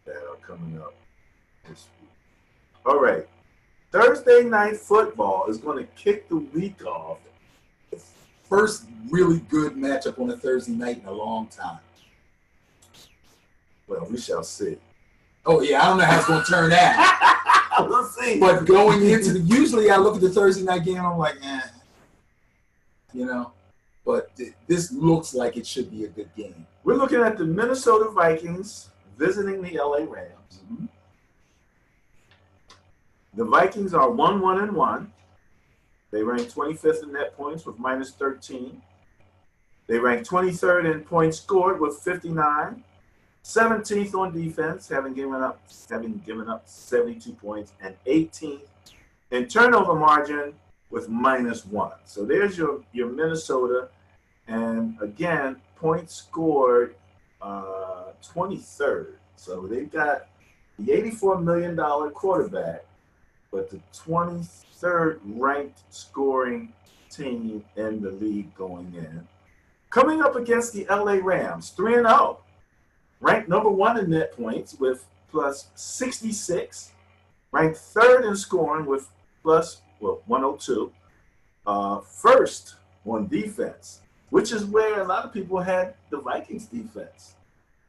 that are coming up this week. All right. Thursday night football is going to kick the week off. The first really good matchup on a Thursday night in a long time. Well, we shall see. Oh, yeah. I don't know how it's going to turn out. We'll see. But going into usually I look at the Thursday night game and I'm like, But this looks like it should be a good game. We're looking at the Minnesota Vikings visiting the LA Rams. Mm-hmm. The Vikings are 1-1-1. They rank 25th in net points with minus 13. They rank 23rd in points scored with 59. 17th on defense, having given up 72 points, and 18th in turnover margin with minus 1. So there's your Minnesota. And again, points scored 23rd. So they've got the $84 million quarterback, but the 23rd ranked scoring team in the league going in. Coming up against the LA Rams, 3-0. Ranked number 1 in net points with plus 66. Ranked 3rd in scoring with plus 102. First on defense, which is where a lot of people had the Vikings defense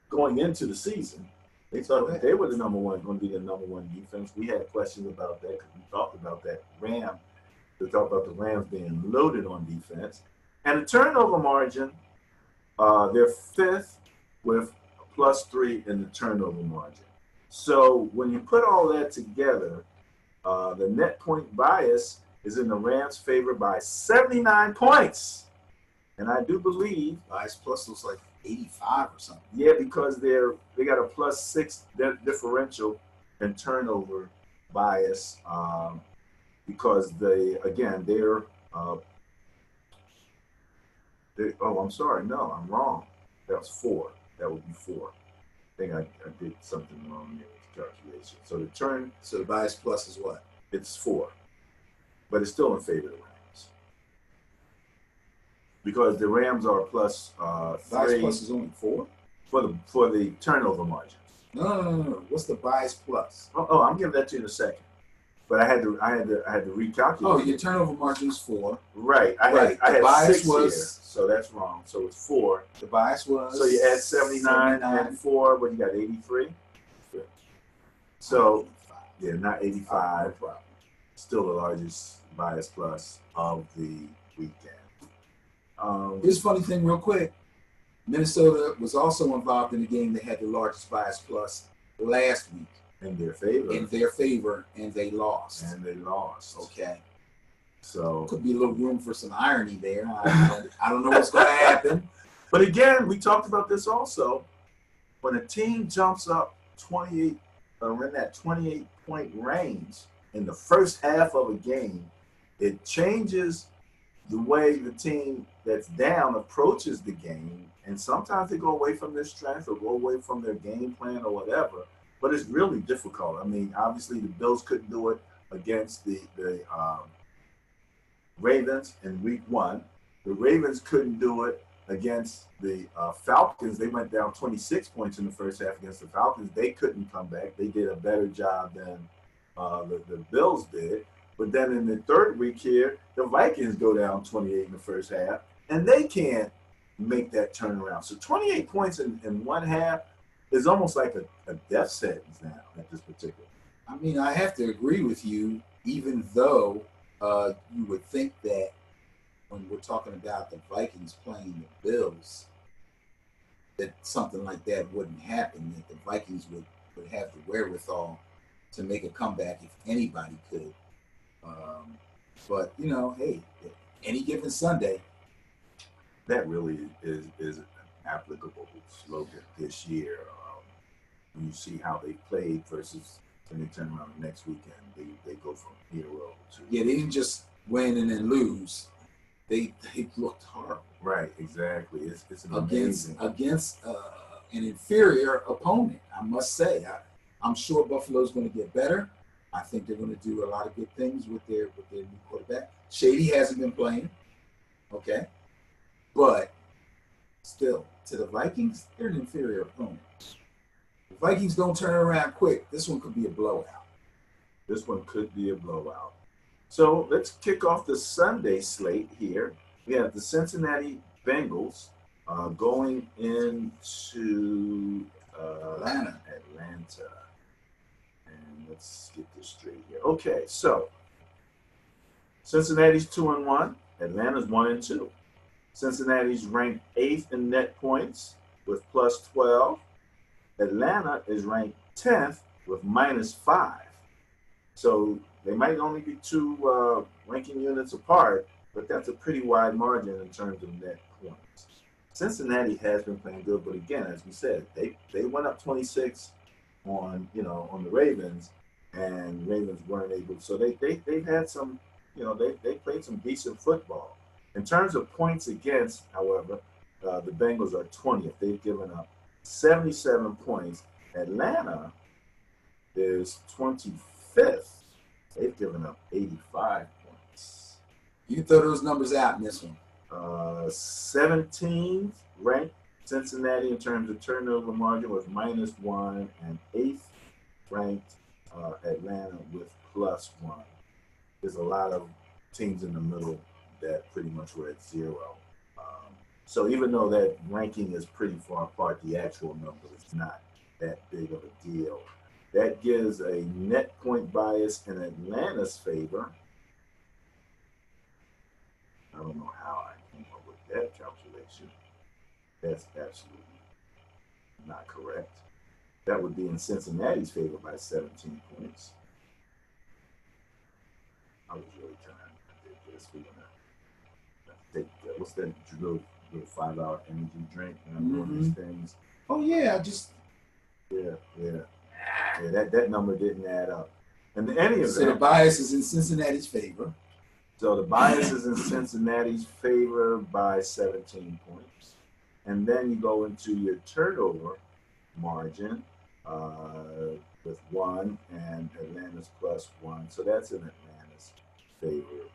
going into the season. They thought that they were going to be the number 1 defense. We had questions about that because we talked about that We talked about the Rams being loaded on defense. And the turnover margin, they're 5th with plus 3 in the turnover margin. So when you put all that together, the net point bias is in the Rams' favor by 79 points. And I do believe bias plus looks like 85 or something. Yeah, because they got a plus 6 differential in turnover bias because they're I'm sorry, no, I'm wrong. That was 4. That would be 4. I think I did something wrong there with the calculation. So the bias plus is what? It's 4, but it's still in favor of the Rams because the Rams are plus 3. Bias plus is only 4 for the turnover margin. No. What's the bias plus? Oh, I'm giving that to you in a second. But I had to recalculate. Oh, your turnover margin is 4. Right. I had bias 6 was here, so that's wrong. So it's 4. The bias was. So you add 79 and 4. What you got? 83. So 85. Yeah, not 85. Still the largest bias plus of the weekend. Here's a funny thing, real quick. Minnesota was also involved in the game. They had the largest bias plus last week. In their favor. And they lost. Okay. So could be a little room for some irony there. I don't know what's going to happen. But again, we talked about this also. When a team jumps up 28, or in that 28-point range in the first half of a game, it changes the way the team that's down approaches the game. And sometimes they go away from their strength or go away from their game plan or whatever. But it's really difficult. I mean, obviously the Bills couldn't do it against the Ravens in week 1. The Ravens couldn't do it against the Falcons. They went down 26 points in the first half against the Falcons. They couldn't come back. They did a better job than the Bills did. But then in the third week here, the Vikings go down 28 in the first half, and they can't make that turnaround. So 28 points in one half, it's almost like a death sentence now at this particular. I mean, I have to agree with you, even though you would think that when we're talking about the Vikings playing the Bills, that something like that wouldn't happen, that the Vikings would have the wherewithal to make a comeback if anybody could. But, you know, hey, any given Sunday. That really is an applicable slogan this year. When you see how they played versus when they turn around the next weekend, they go from hero to. Yeah, they didn't just win and then lose. They looked horrible. Right, exactly. It's an against an inferior opponent, I must say. I'm sure Buffalo's going to get better. I think they're going to do a lot of good things with their new quarterback. Shady hasn't been playing, okay, but still, to the Vikings, they're an inferior opponent. The Vikings don't turn around quick. This one could be a blowout. This one could be a blowout. So let's kick off the Sunday slate here. We have the Cincinnati Bengals going into Atlanta. And let's get this straight here. Okay, so Cincinnati's 2-1. Atlanta's 1-2. Cincinnati's ranked 8th in net points with plus 12. Atlanta is ranked 10th with minus 5. So they might only be two ranking units apart, but that's a pretty wide margin in terms of net points. Cincinnati has been playing good, but again, as we said, they went up 26 on the Ravens, and Ravens weren't able. So they've had some, they played some decent football. In terms of points against, however, the Bengals are 20th. They've given up 77 points. Atlanta is 25th. They've given up 85 points. You can throw those numbers out in this one. 17th ranked Cincinnati in terms of turnover margin with -1, and 8th ranked Atlanta with +1. There's a lot of teams in the middle that pretty much were at 0. So even though that ranking is pretty far apart, the actual number is not that big of a deal. That gives a net point bias in Atlanta's favor. I don't know how I came up with that calculation. That's absolutely not correct. That would be in Cincinnati's favor by 17 points. I was really trying to do this. We're going to take, what's that little 5-hour energy drink when I'm doing these things? Oh, yeah, Yeah, that number didn't add up. And any event, so the bias is in Cincinnati's favor. So the bias is in Cincinnati's favor by 17 points. And then you go into your turnover margin with 1 and Atlanta's +1. So that's in Atlanta's favor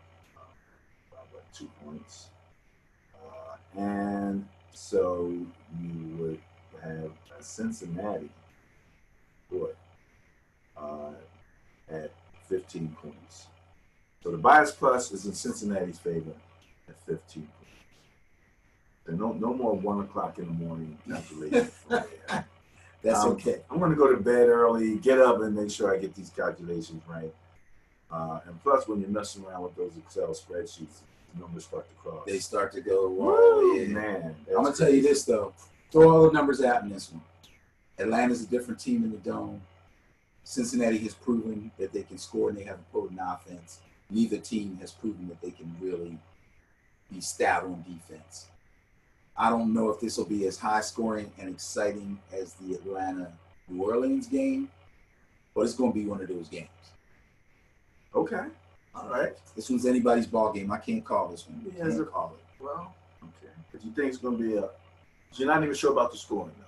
by about 2 points. And so you would have Cincinnati at 15 points. So the bias plus is in Cincinnati's favor at 15 points. So no more 1 o'clock in the morning calculations. That's okay. I'm going to go to bed early, get up, and make sure I get these calculations right. And plus, when you're messing around with those Excel spreadsheets, the numbers start to cross. They start to go, whoa, yeah. Man. I'm going to tell you this, though. Throw all the numbers out in this one. Atlanta's a different team in the Dome. Cincinnati has proven that they can score and they have a potent offense. Neither team has proven that they can really be stout on defense. I don't know if this will be as high scoring and exciting as the Atlanta-New Orleans game, but it's going to be one of those games. Okay. All right. This one's anybody's ball game. I can't call this one. I can't call it. Well, okay. But you think it's going to be you're not even sure about the scoring, though.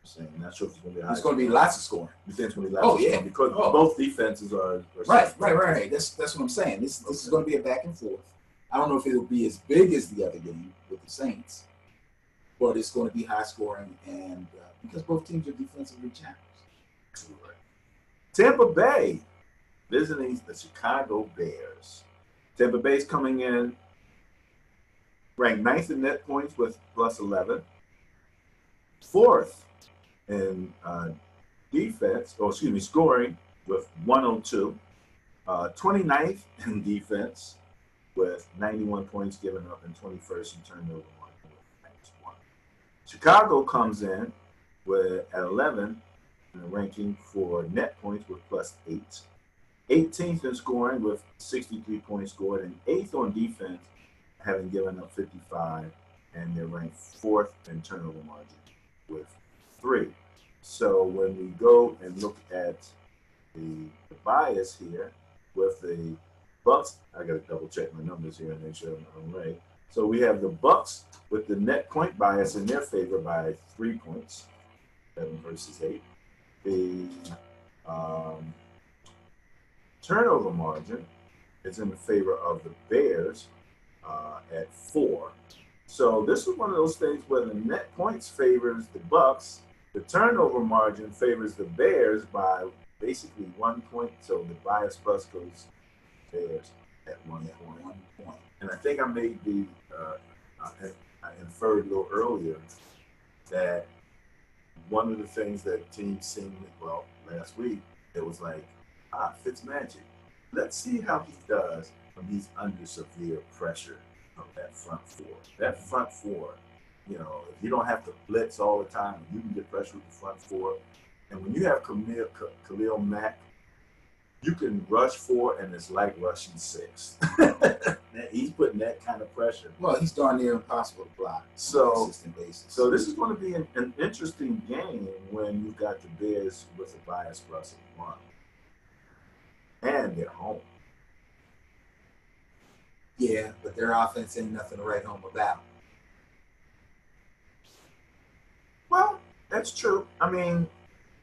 Saying, not sure if it's going to be high. It's going to be lots of scoring. You think it's going to be lots of scoring? Because both defenses are right. That's what I'm saying. This is going to be a back and forth. I don't know if it'll be as big as the other game with the Saints, but it's going to be high scoring, and because both teams are defensively challenged. Right. Tampa Bay visiting the Chicago Bears. Tampa Bay's coming in ranked 9th in net points with +11. 4th in defense, or excuse me, scoring with 102. 29th in defense with 91 points given up, and 21st in turnover margin with -1. Chicago comes in with at 11 in the ranking for net points with +8. 18th in scoring with 63 points scored, and 8th on defense, having given up 55, and they're ranked 4th in turnover margin with 3. So when we go and look at the bias here with the Bucks, I got to double check my numbers here and make sure I'm right. So we have the Bucks with the net point bias in their favor by 3 points, 7 versus 8. The turnover margin is in the favor of the Bears at 4. So this is one of those things where the net points favors the Bucks, the turnover margin favors the Bears by basically 1 point. So the bias plus goes Bears at 1 point. And I think I made I inferred a little earlier that one of the things that teams seemed, well, last week, it was like, Fitzmagic, let's see how he does when he's under severe pressure of that front four. That front four, you know, if you don't have to blitz all the time, you can get pressure with the front four. And when you have Khalil Mack, you can rush 4, and it's like rushing 6. He's putting that kind of pressure. Well, he's darn near impossible to block so, on a consistent basis. So this is going to be an interesting game when you've got the Bears with a bias plus of 1. And they're home. Yeah, but their offense ain't nothing to write home about. Well, that's true. I mean,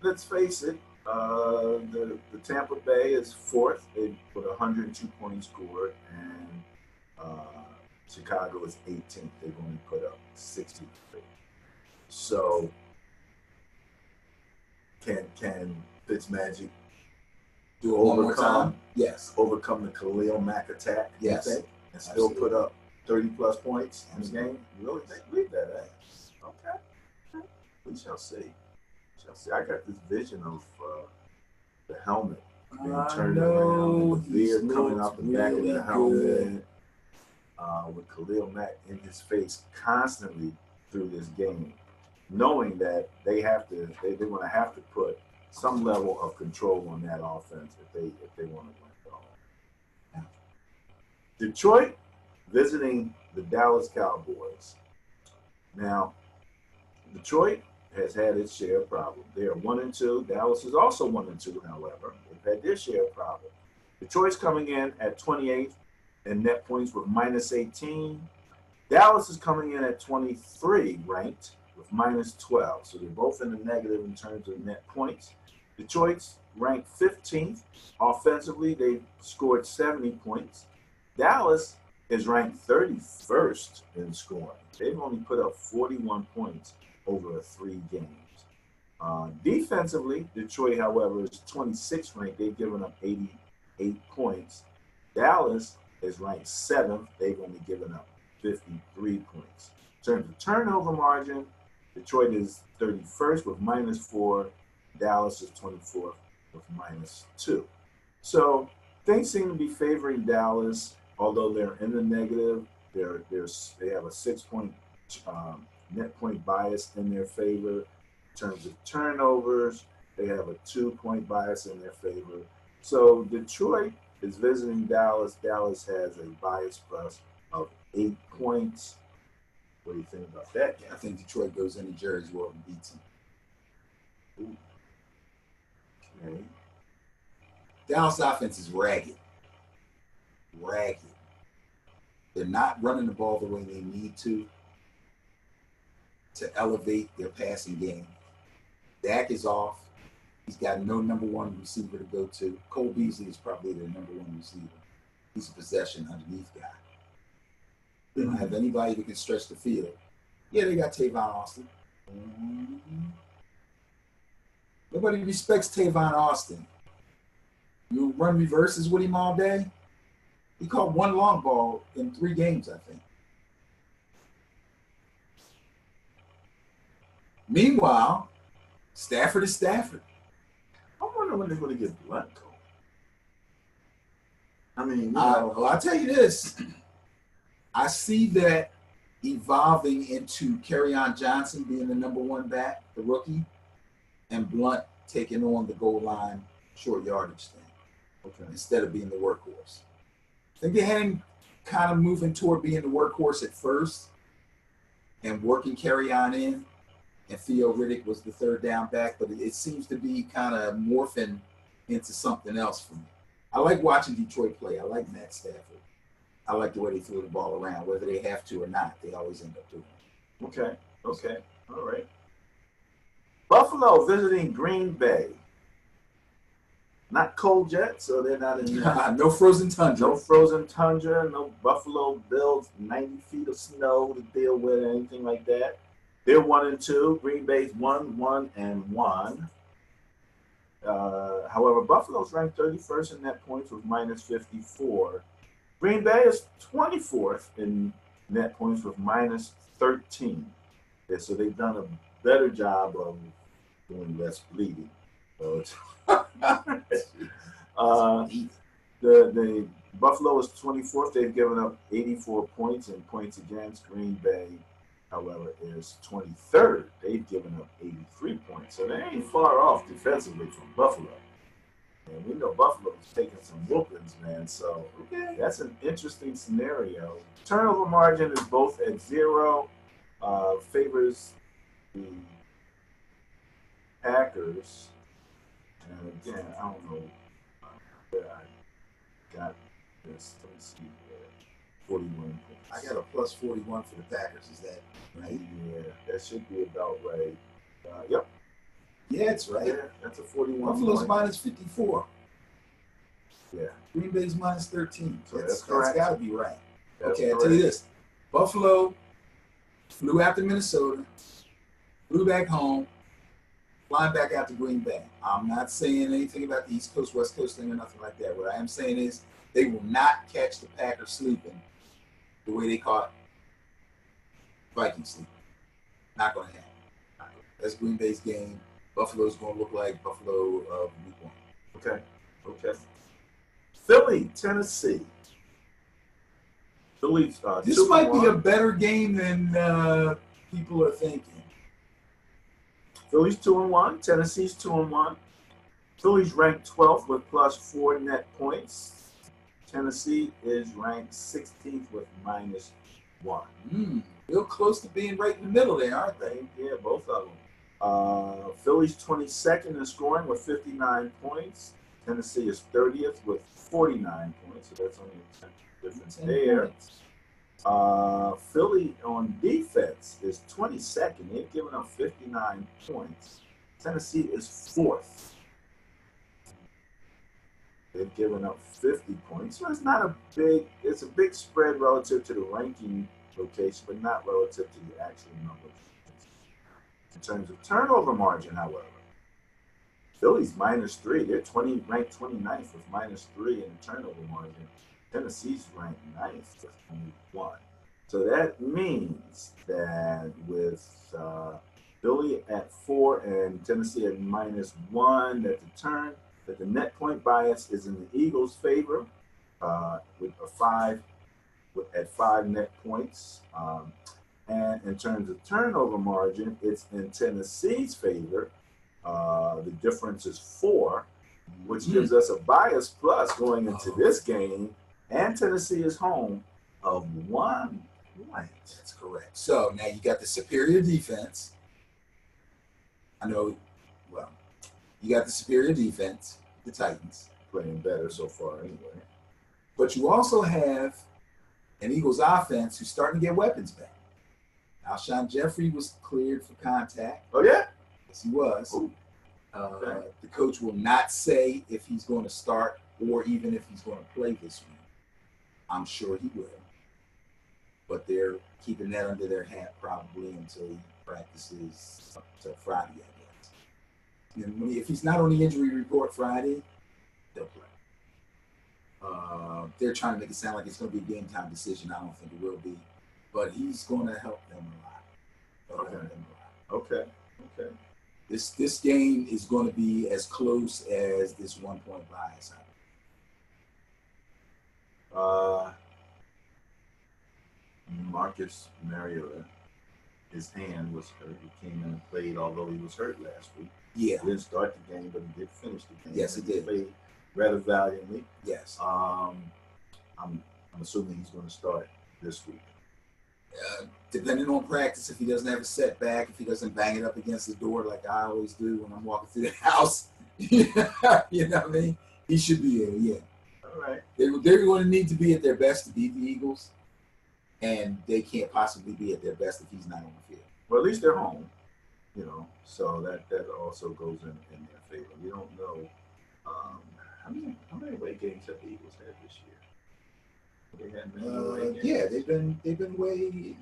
let's face it. The Tampa Bay is 4th with 102 points scored, and Chicago is 18th. They've only put up 63. So, can Fitzmagic do it one more time? Yes. Overcome the Khalil Mack attack? Yes. You think, and still put up 30+ points in the game? You really believe that? Eh? Okay. We shall see. I got this vision of the helmet being turned around, and the beard coming out the back of the helmet, with Khalil Mack in his face constantly through this game, knowing that they're going to have to put some level of control on that offense if they want to win it all. Yeah. Detroit visiting the Dallas Cowboys. Now, Detroit has had its share of problems. They are 1-2. Dallas is also 1-2, however. They've had their share of problems. Detroit's coming in at 28th in net points with -18. Dallas is coming in at 23 ranked with -12. So they're both in the negative in terms of net points. Detroit's ranked 15th. Offensively, they scored 70 points. Dallas is ranked 31st in scoring. They've only put up 41 points over 3 games. Defensively, Detroit, however, is 26th ranked. They've given up 88 points. Dallas is ranked 7th. They've only given up 53 points. In terms of turnover margin, Detroit is 31st with -4. Dallas is 24th with -2. So things seem to be favoring Dallas, although they're in the negative. They have a 6-point net point bias in their favor. In terms of turnovers, they have a 2-point bias in their favor. So Detroit is visiting Dallas. Dallas has a bias plus of 8 points. What do you think about that? I think Detroit goes into Jerry's World and beats them. Ooh. Okay. Dallas offense is ragged. They're not running the ball the way they need to elevate their passing game. Dak is off. He's got no number 1 receiver to go to. Cole Beasley is probably their number 1 receiver. He's a possession underneath guy. They don't have anybody that can stretch the field. Yeah, they got Tavon Austin. Nobody respects Tavon Austin. You run reverses with him all day. He caught 1 long ball in 3 games, I think. Meanwhile, Stafford is Stafford. I wonder when they're going to get Blunt going. I mean, I'll tell you this. I see that evolving into Kerryon Johnson being the number one back, the rookie, and Blunt taking on the goal line short yardage thing instead of being the workhorse. I think they had him kind of moving toward being the workhorse at first and working Kerryon in, and Theo Riddick was the third down back, but it seems to be kind of morphing into something else for me. I like watching Detroit play. I like Matt Stafford. I like the way they throw the ball around, whether they have to or not. They always end up doing it. Okay. All right. Buffalo visiting Green Bay. Not cold yet, so they're not in there. No frozen tundra. No frozen tundra. No Buffalo Bills 90 feet of snow to deal with or anything like that. They're 1-2. Green Bay's 1-1. However, Buffalo's ranked 31st in net points with minus 54. Green Bay is 24th in net points with minus 13. Yeah, so they've done a better job of doing less bleeding. So the Buffalo is 24th. They've given up 84 points in points against. Green Bay, however, is 23rd. They've given up 83 points. So they ain't far off defensively from Buffalo. And we know Buffalo's taking some whoopings, man. So that's an interesting scenario. Turnover margin is both at 0. Favors the Packers. And again, I don't know where I got this. Let me see here. 41 points. I got a plus 41 for the Packers. Is that right? Yeah, that should be about right. Yep. Yeah, it's right. Yeah, that's a 41. Buffalo's minus 54. Yeah. Green Bay's minus 13. So that's correct. That's got to be right. That's okay, correct. I'll tell you this. Buffalo flew out to Minnesota, flew back home, flying back out to Green Bay. I'm not saying anything about the East Coast, West Coast thing or nothing like that. What I am saying is they will not catch the Packers sleeping the way they caught Vikings sleeping. Not going to happen. That's Green Bay's game. Buffalo's going to look like Buffalo of week 1. Okay. Philly, Tennessee. Philly's this might be a better game than people are thinking. Philly's 2-1. Tennessee's 2-1. Philly's ranked 12th with plus 4 net points. Tennessee is ranked 16th with minus 1. Real close to being right in the middle there, aren't they? Yeah, both of them. Philly's 22nd in scoring with 59 points. Tennessee is 30th with 49 points, so that's only a 10 difference there. Philly on defense is 22nd. They've given up 59 points. Tennessee is 4th. They've given up 50 points. So it's a big spread relative to the ranking location, but not relative to the actual numbers. In terms of turnover margin, however, Philly's minus 3. They're ranked 29th with minus 3 in the turnover margin. Tennessee's ranked 9th with only 1. So that means that with Philly at 4 and Tennessee at minus 1, that the net point bias is in the Eagles' favor with a 5 at 5 net points. And in terms of turnover margin, it's in Tennessee's favor. The difference is 4, which gives us a bias plus going into this game. And Tennessee is home of 1 point. That's correct. So now you got the superior defense. You got the superior defense, the Titans. Playing better so far anyway. But you also have an Eagles offense who's starting to get weapons back. Alshon Jeffrey was cleared for contact. Oh, yeah? Yes, he was. Okay. The coach will not say if he's going to start or even if he's going to play this week. I'm sure he will. But they're keeping that under their hat probably until he practices up to Friday, I guess. And if he's not on the injury report Friday, they'll play. They're trying to make it sound like it's going to be a game time decision. I don't think it will be. But he's going to help them a lot. Okay. This game is going to be as close as this 1 point bias. Marcus Mariota, his hand was hurt. He came in and played, although he was hurt last week. Yeah. He didn't start the game, but he did finish the game. Yes, he did. Played rather valiantly. Yes. I'm assuming he's going to start this week. Depending on practice, if he doesn't have a setback, if he doesn't bang it up against the door like I always do when I'm walking through the house, you know what I mean? He should be in, yeah. All right. They're going to need to be at their best to beat the Eagles, and they can't possibly be at their best if he's not on the field. Well, at least they're home, so that also goes in their favor. We don't know how many away games have the Eagles had this year. They had many away games. Yeah, they've been away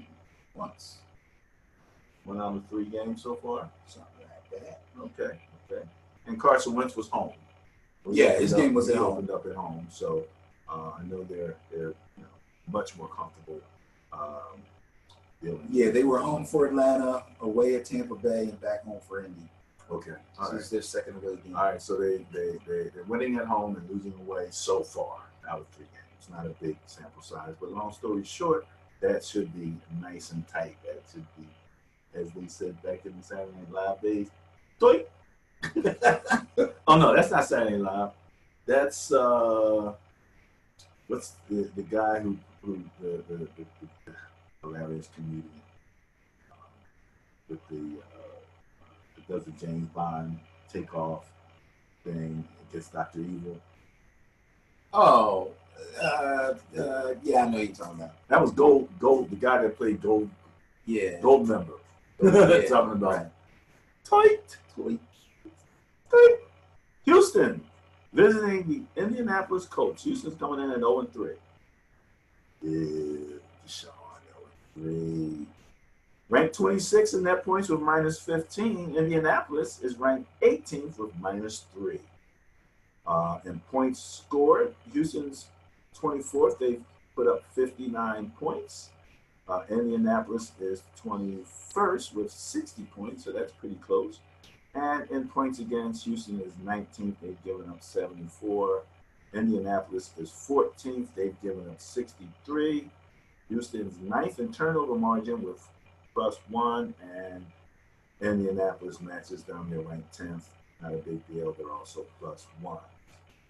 once. 1 out of 3 games so far. Something like that. Okay. And Carson Wentz was home. Yeah, his game was at home. Opened up at home, so I know they're much more comfortable. Yeah, they were home for Atlanta, away at Tampa Bay, and back home for Indy. Okay, so this is their second away game. All right, so they're winning at home and losing away so far out of 3 games. It's not a big sample size, but long story short, that should be nice and tight. That should be, as they said back in the Saturday Night Live days, toy. Oh no, that's not Saturday Night Live. That's what's the guy who the hilarious comedian with that does the James Bond takeoff thing against Dr. Evil. Oh, yeah, I know you're talking about. That was Gold, the guy that played Gold. Yeah, Goldmember. Yeah, talking about right. Tight. Houston visiting the Indianapolis Colts. Houston's coming in at 0-3. Yeah, Deshaun 0-3. Ranked 26 in net points with -15. Indianapolis is ranked 18th with -3. In points scored, Houston's 24th. They've put up 59 points. Indianapolis is 21st with 60 points, so that's pretty close. And in points against, Houston is 19th. They've given up 74. Indianapolis is 14th. They've given up 63. Houston's 9th in turnover margin with +1, and Indianapolis matches them. They're ranked 10th. Not a big deal. They're also +1.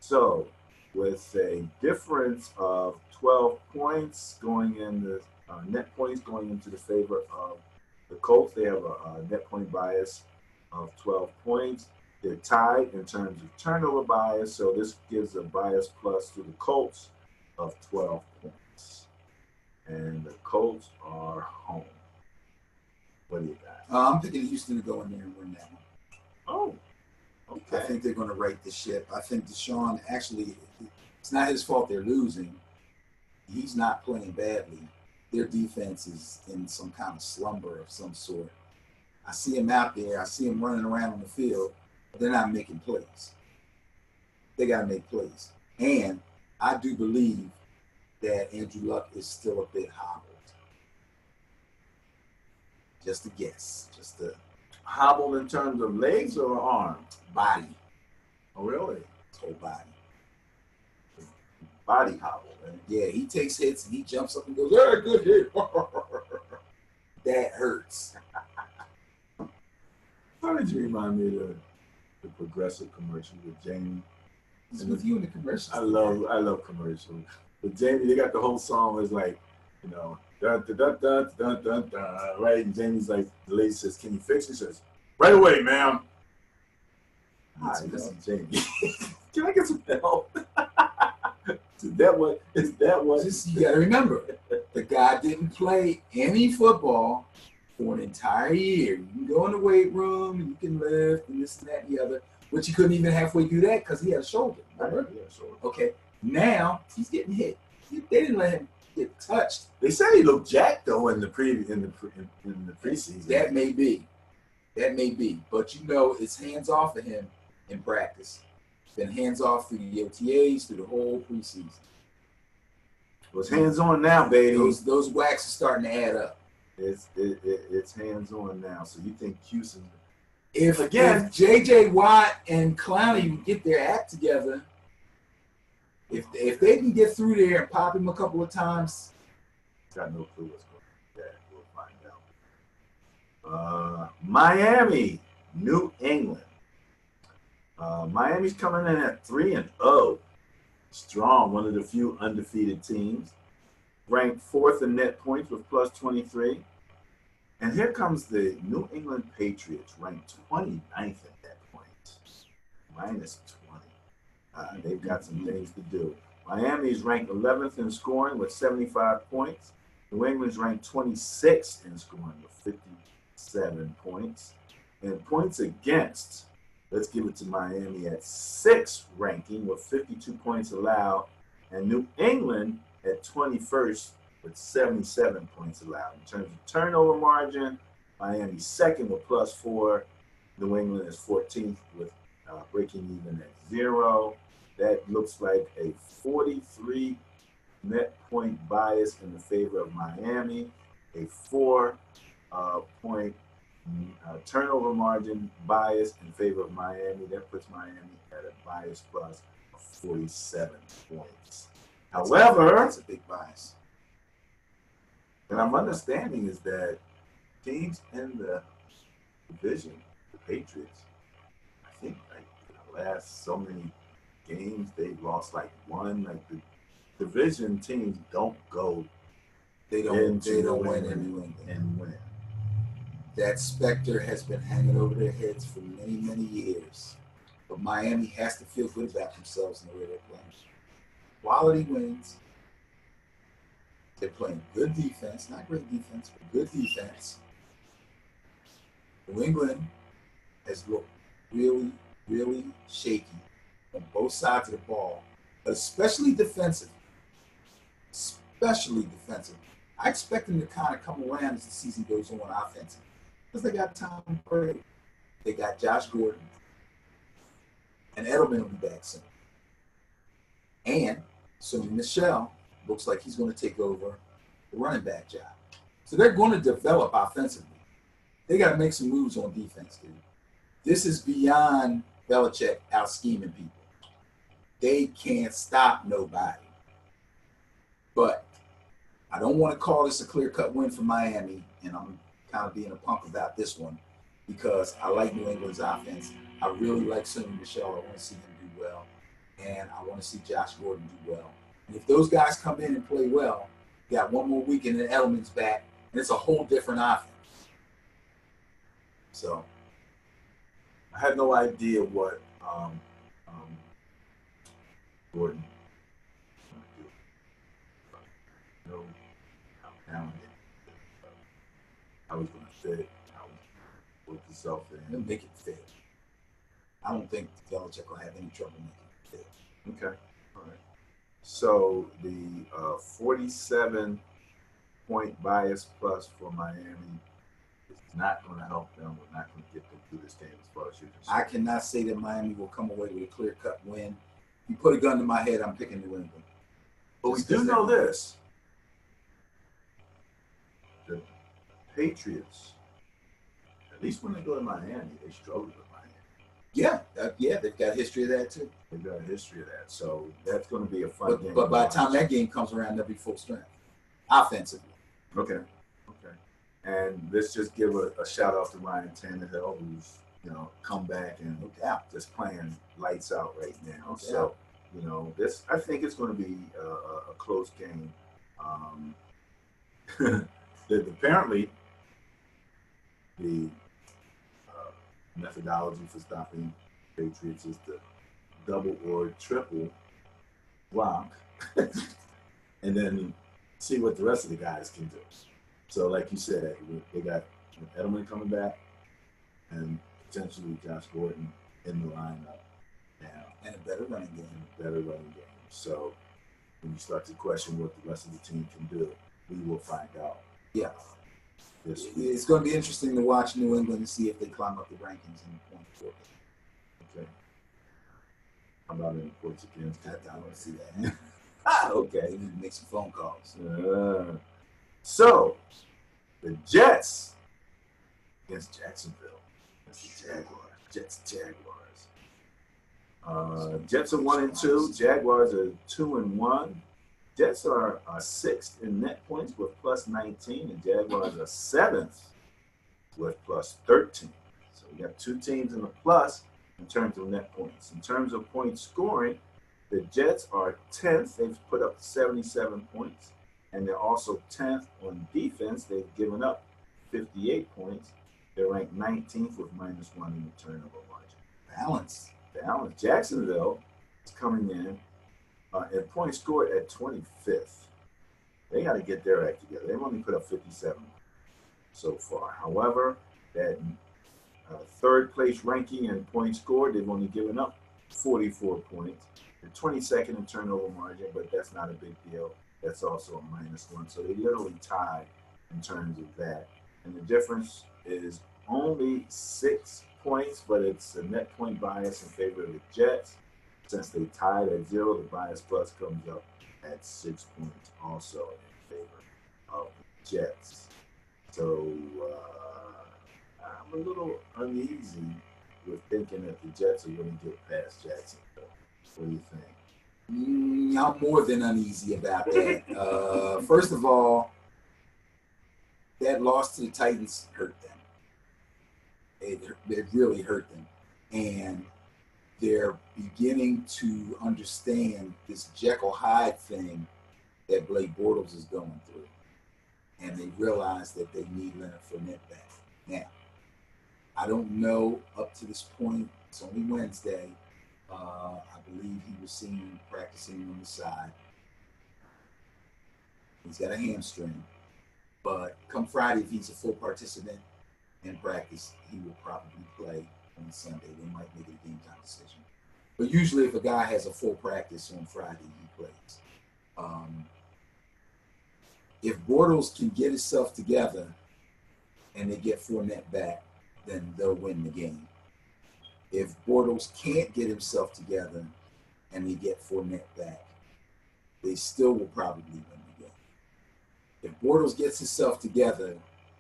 So with a difference of 12 points going in the net points going into the favor of the Colts, they have a net point bias of 12 points. They're tied in terms of turnover bias, so this gives a bias plus to the Colts of 12 points. And the Colts are home. What do you got? I'm picking Houston to go in there and win that one. Oh, okay. I think they're going to right the ship. I think Deshaun, actually, it's not his fault they're losing. He's not playing badly. Their defense is in some kind of slumber of some sort. I see him out there. I see him running around on the field, but they're not making plays. They got to make plays. And I do believe that Andrew Luck is still a bit hobbled. Just a guess. Just a Hobbled in terms of legs or arm? body. Oh, really? His whole body. Body hobble, man. Yeah, he takes hits and he jumps up and goes, "Hey, good hit." That hurts. How did you remind me of the Progressive commercial with Jamie? He's with you in the commercials. I love commercials. But Jamie, they got the whole song is like, dun, dun, dun, dun, dun, dun, dun, right? And Jamie's like, the lady says, "Can you fix it?" He says, "Right away, ma'am." Hi, this is Jamie. Can I get some help? Is that what? Just, you got to remember, the guy didn't play any football for an entire year. You can go in the weight room, and you can lift, and this and that and the other, but you couldn't even halfway do that because he had a shoulder. Remember? Yeah, sure. Okay, now he's getting hit. They didn't let him get touched. They said he looked jacked though in the preseason. That may be, but it's hands off of him in practice. Been hands off through the OTAs, through the whole preseason. Well, it's hands on now, baby. Those whacks are starting to add up. It's hands on now. So you think Houston If J.J. Watt and Clowney would get their act together, if they can get through there and pop him a couple of times, got no clue what's going on. Yeah, we'll find out. Miami, New England. Miami's coming in at 3-0. Strong, one of the few undefeated teams. Ranked 4th in net points with plus 23. And here comes the New England Patriots, ranked 29th in net points. Minus 20. They've got some things to do. Miami is ranked 11th in scoring with 75 points. New England's ranked 26th in scoring with 57 points. And points against, let's give it to Miami at 6th ranking with 52 points allowed. And New England at 21st with 77 points allowed. In terms of turnover margin, Miami's 2nd with plus 4. New England is 14th with breaking even at 0. That looks like a 43 net point bias in the favor of Miami, a 4-point turnover margin bias in favor of Miami. That puts Miami at a bias plus of 47 points. However, that's a big bias. And I'm understanding is that teams in the division, the Patriots, I think like the last so many games they've lost like one. Like the division teams don't go. They don't win in New England and win. That specter has been hanging over their heads for many, many years. But Miami has to feel good about themselves in the way they're playing. Quality wins. They're playing good defense, not great defense, but good defense. New England has looked really, really shaky on both sides of the ball, especially defensively. I expect them to kind of come around as the season goes on offensively. Because they got Tom Brady. They got Josh Gordon. And Edelman will be back soon. And Sonny Michel looks like he's going to take over the running back job. So they're going to develop offensively. They got to make some moves on defense, dude. This is beyond Belichick out scheming people. They can't stop nobody. But I don't want to call this a clear-cut win for Miami, and I'm kind of being a punk about this one because I like New England's offense. I really like Sonny Michel. I want to see him do well, and I want to see Josh Gordon do well. And if those guys come in and play well, you got one more week and then Edelman's back, and it's a whole different offense. So I had no idea what Gordon know how talented I was going to fit, how to work yourself in. He'll make it fit. I don't think Belichick will have any trouble making it fit. Okay. All right. So the 47-point bias plus for Miami is not going to help them. We're not going to get them through this game as far as you're concerned. I cannot say that Miami will come away with a clear-cut win. If you put a gun to my head, I'm picking New England. But we do know this. The Patriots, at least when they go to Miami, they struggle with Miami. Yeah, they've got a history of that too. They've got a history of that, so that's going to be a fun game. But by the time that game comes around, they'll be full strength, offensively. Okay. And let's just give a shout out to Ryan Tannehill, who's come back and just playing lights out right now. So this I think it's going to be a close game. Apparently, the methodology for stopping Patriots is the double or triple block, and then see what the rest of the guys can do. So, like you said, they got Edelman coming back, and potentially Josh Gordon in the lineup now, and a better running game. So, when you start to question what the rest of the team can do, we will find out. Yeah. It's going to be interesting to watch New England and see if they climb up the rankings in the point four. Okay. How about in the points against? I want to see that. Okay. We need to make some phone calls. So, the Jets against Jacksonville. That's the Jaguars. Jets, Jaguars. Jets are 1-2. Jaguars are 2-1. Jets are 6th in net points with plus 19, and Jaguars are 7th with plus 13. So we got two teams in the plus in terms of net points. In terms of point scoring, the Jets are 10th. They've put up 77 points, and they're also 10th on defense. They've given up 58 points. They're ranked 19th with -1 in the turnover margin. Balance. Jacksonville is coming in at points scored at 25th. They got to get their act together. They've only put up 57 so far. However, that third place ranking in points scored, they've only given up 44 points. They're 22nd in turnover margin, but that's not a big deal. That's also a -1. So they literally tied in terms of that. And the difference is only 6 points, but it's a net point bias in favor of the Jets. Since they tied at 0, the bias plus comes up at 6 points also in favor of the Jets. So I'm a little uneasy with thinking that the Jets are going to get past Jacksonville. What do you think? I'm more than uneasy about that. First of all, that loss to the Titans hurt them. It really hurt them. And they're beginning to understand this Jekyll Hyde thing that Blake Bortles is going through. And they realize that they need Leonard Fournette back. Now, I don't know up to this point. It's only Wednesday. I believe he was seen practicing on the side. He's got a hamstring. But come Friday, if he's a full participant in practice, he will probably play on Sunday. They might make it a game time decision. But usually if a guy has a full practice on Friday, he plays. If Bortles can get himself together and they get Fournette back, then they'll win the game. If Bortles can't get himself together and they get Fournette back, they still will probably win the game. If Bortles gets himself together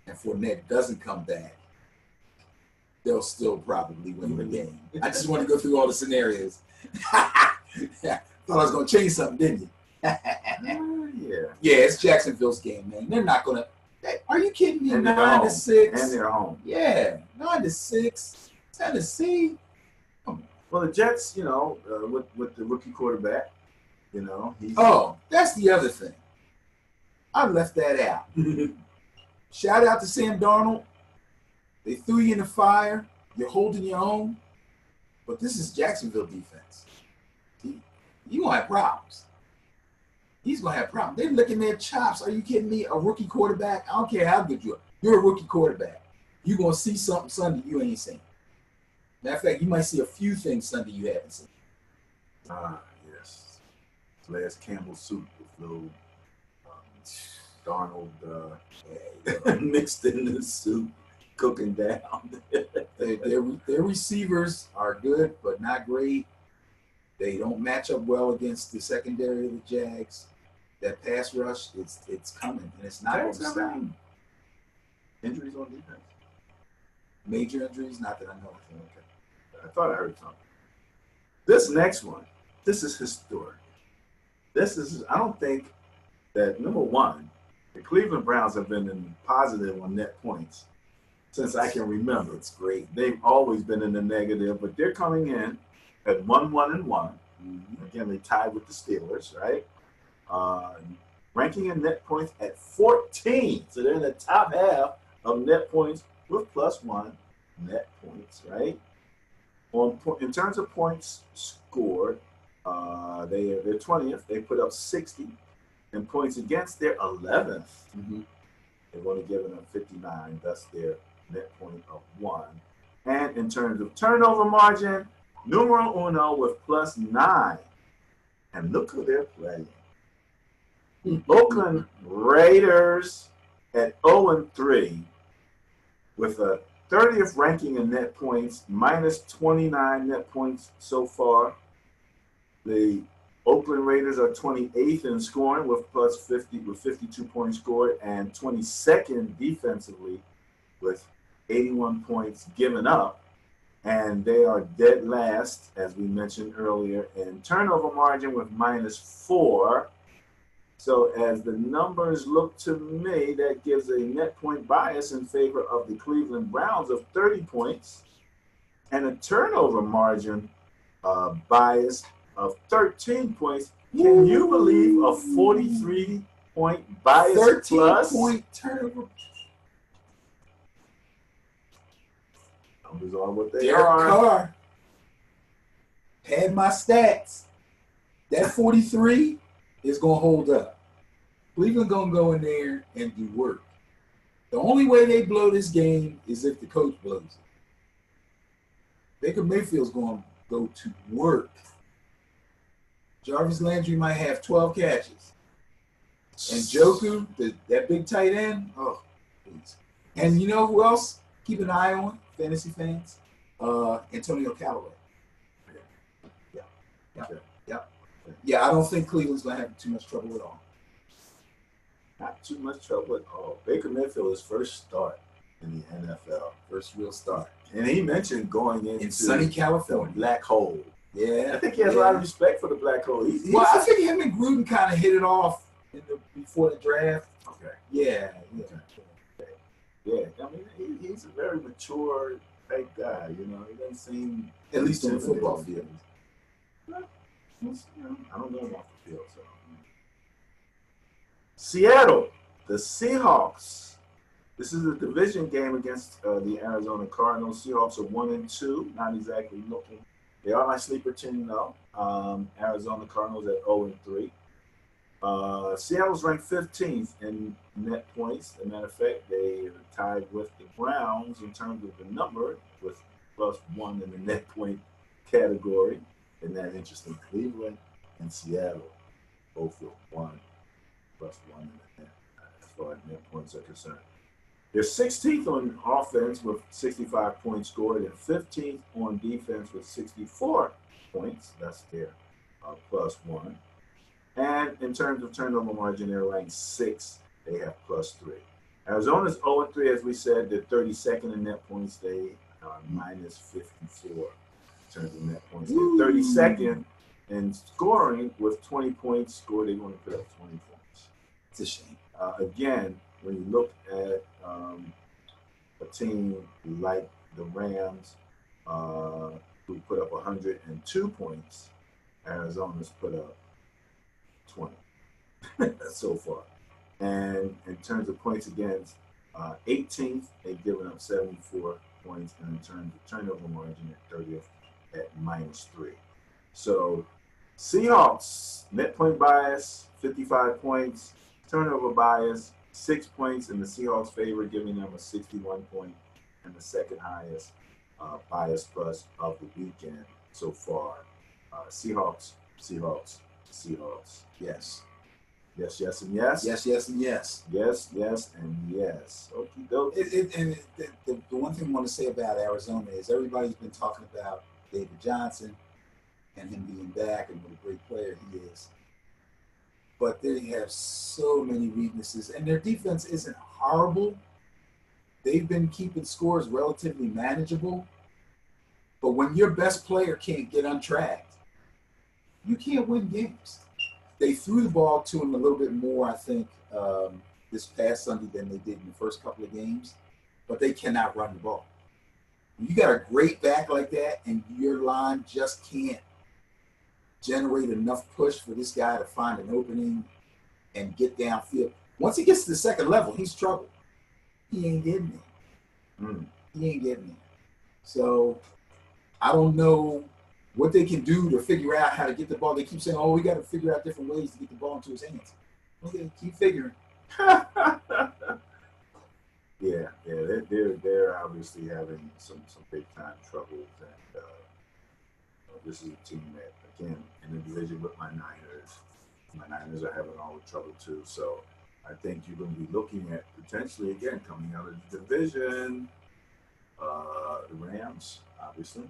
and Fournette doesn't come back, they'll still probably win the game. I just want to go through all the scenarios. Thought I was going to change something, didn't you? Yeah, it's Jacksonville's game, man. They're not going to. Are you kidding me? 9-6. And they're home. Yeah, 9-6. Tennessee. Well, the Jets, with the rookie quarterback, that's the other thing. I left that out. Shout out to Sam Darnold. They threw you in the fire. You're holding your own. But this is Jacksonville defense. You're going to have problems. He's going to have problems. They're licking their chops. Are you kidding me? A rookie quarterback? I don't care how good you are. You're a rookie quarterback. You're going to see something Sunday you ain't seen. Matter of fact, you might see a few things Sunday you haven't seen. Yes. Last Campbell soup with little Darnold mixed in the soup, cooking down. Their receivers are good, but not great. They don't match up well against the secondary of the Jags. That pass rush, it's coming, and it's not going to stop. Injuries on defense? Major injuries? Not that I know of. Okay. I thought I heard something. This next one, this is historic. I don't think that, number one, the Cleveland Browns have been in positive on net points since I can remember. It's great. They've always been in the negative, but they're coming in at 1-1-1. Mm-hmm. Again, they tied with the Steelers, right? Ranking in net points at 14. So they're in the top half of net points with +1 net points, right? In terms of points scored, they're 20th. They put up 60. And points against, they're 11th. Mm-hmm. They've only given up 59, thus their net point of 1. And in terms of turnover margin, numero uno with +9. And look who they're playing. Oakland Raiders at 0-3 with a 30th ranking in net points, -29 net points so far. The Oakland Raiders are 28th in scoring with +50 with 52 points scored, and 22nd defensively with 81 points given up, and they are dead last, as we mentioned earlier, in turnover margin with -4. So as the numbers look to me, that gives a net point bias in favor of the Cleveland Browns of 30 points and a turnover margin bias of 13 points. Can you believe a 43-point bias 13 plus? point turnover. Numbers are what they Derek are. Carr had my stats. That 43 is going to hold up. Cleveland going to go in there and do work. The only way they blow this game is if the coach blows it. Baker Mayfield's going to go to work. Jarvis Landry might have 12 catches. And Joku, that big tight end, oh, please. And you know who else? Keep an eye on, fantasy fans. Antonio Callaway. Yeah, I don't think Cleveland's going to have too much trouble at all. Not too much trouble at all. Baker Mayfield's first start in the NFL. First real start. And he mentioned going into sunny California. The black hole. Yeah. I think he has a lot of respect for the black hole. I think him and Gruden kind of hit it off before the draft. Okay. Yeah. Yeah. I mean, he's a very mature type guy. You know, he doesn't seem, at least on the football field. I don't know about the field. So. Seattle, the Seahawks. This is a division game against the Arizona Cardinals. Seahawks are 1-2, not exactly looking. They are my sleeper team though. Arizona Cardinals at 0-3. Seattle's ranked 15th in net points. As a matter of fact, they are tied with the Browns in terms of the number, with +1 in the net point category. Isn't that interesting? Cleveland and Seattle both with +1 in the net as far as net points are concerned. They're 16th on offense with 65 points scored and 15th on defense with 64 points. That's their +1. And in terms of turnover margin, they're ranked 6th. They have +3. Arizona's 0-3, as we said. They're 32nd in net points. They are -54 in terms of net points. They're 32nd in scoring with 20 points scored. They're going to put up 20 points. It's a shame. Again, when you look at a team like the Rams, who put up 102 points, Arizona's put up 20 so far. And in terms of points against, 18th, they've given up 74 points, and in terms of turnover margin at 30th at -3. So Seahawks, net point bias, 55 points, turnover bias, 6 points in the Seahawks' favor, giving them a 61 point and the second highest bias plus of the weekend so far. Seahawks. Yes. Yes, and yes. Yes, and yes. Yes, and yes. Okie dokie. The one thing I want to say about Arizona is everybody's been talking about David Johnson and him being back and what a great player he is. But they have so many weaknesses, and their defense isn't horrible. They've been keeping scores relatively manageable. But when your best player can't get untracked, you can't win games. They threw the ball to him a little bit more, I think, this past Sunday than they did in the first couple of games. But they cannot run the ball. When you got a great back like that, and your line just can't generate enough push for this guy to find an opening and get downfield. Once he gets to the second level, he's trouble. He ain't getting there. He ain't getting there. So I don't know what they can do to figure out how to get the ball. They keep saying, oh, we got to figure out different ways to get the ball into his hands. Okay, keep figuring. Yeah, they're obviously having some big time troubles, and this is a team that, again, in the division with my Niners are having all the trouble too. So I think you're going to be looking at potentially, again, coming out of the division, the Rams, obviously,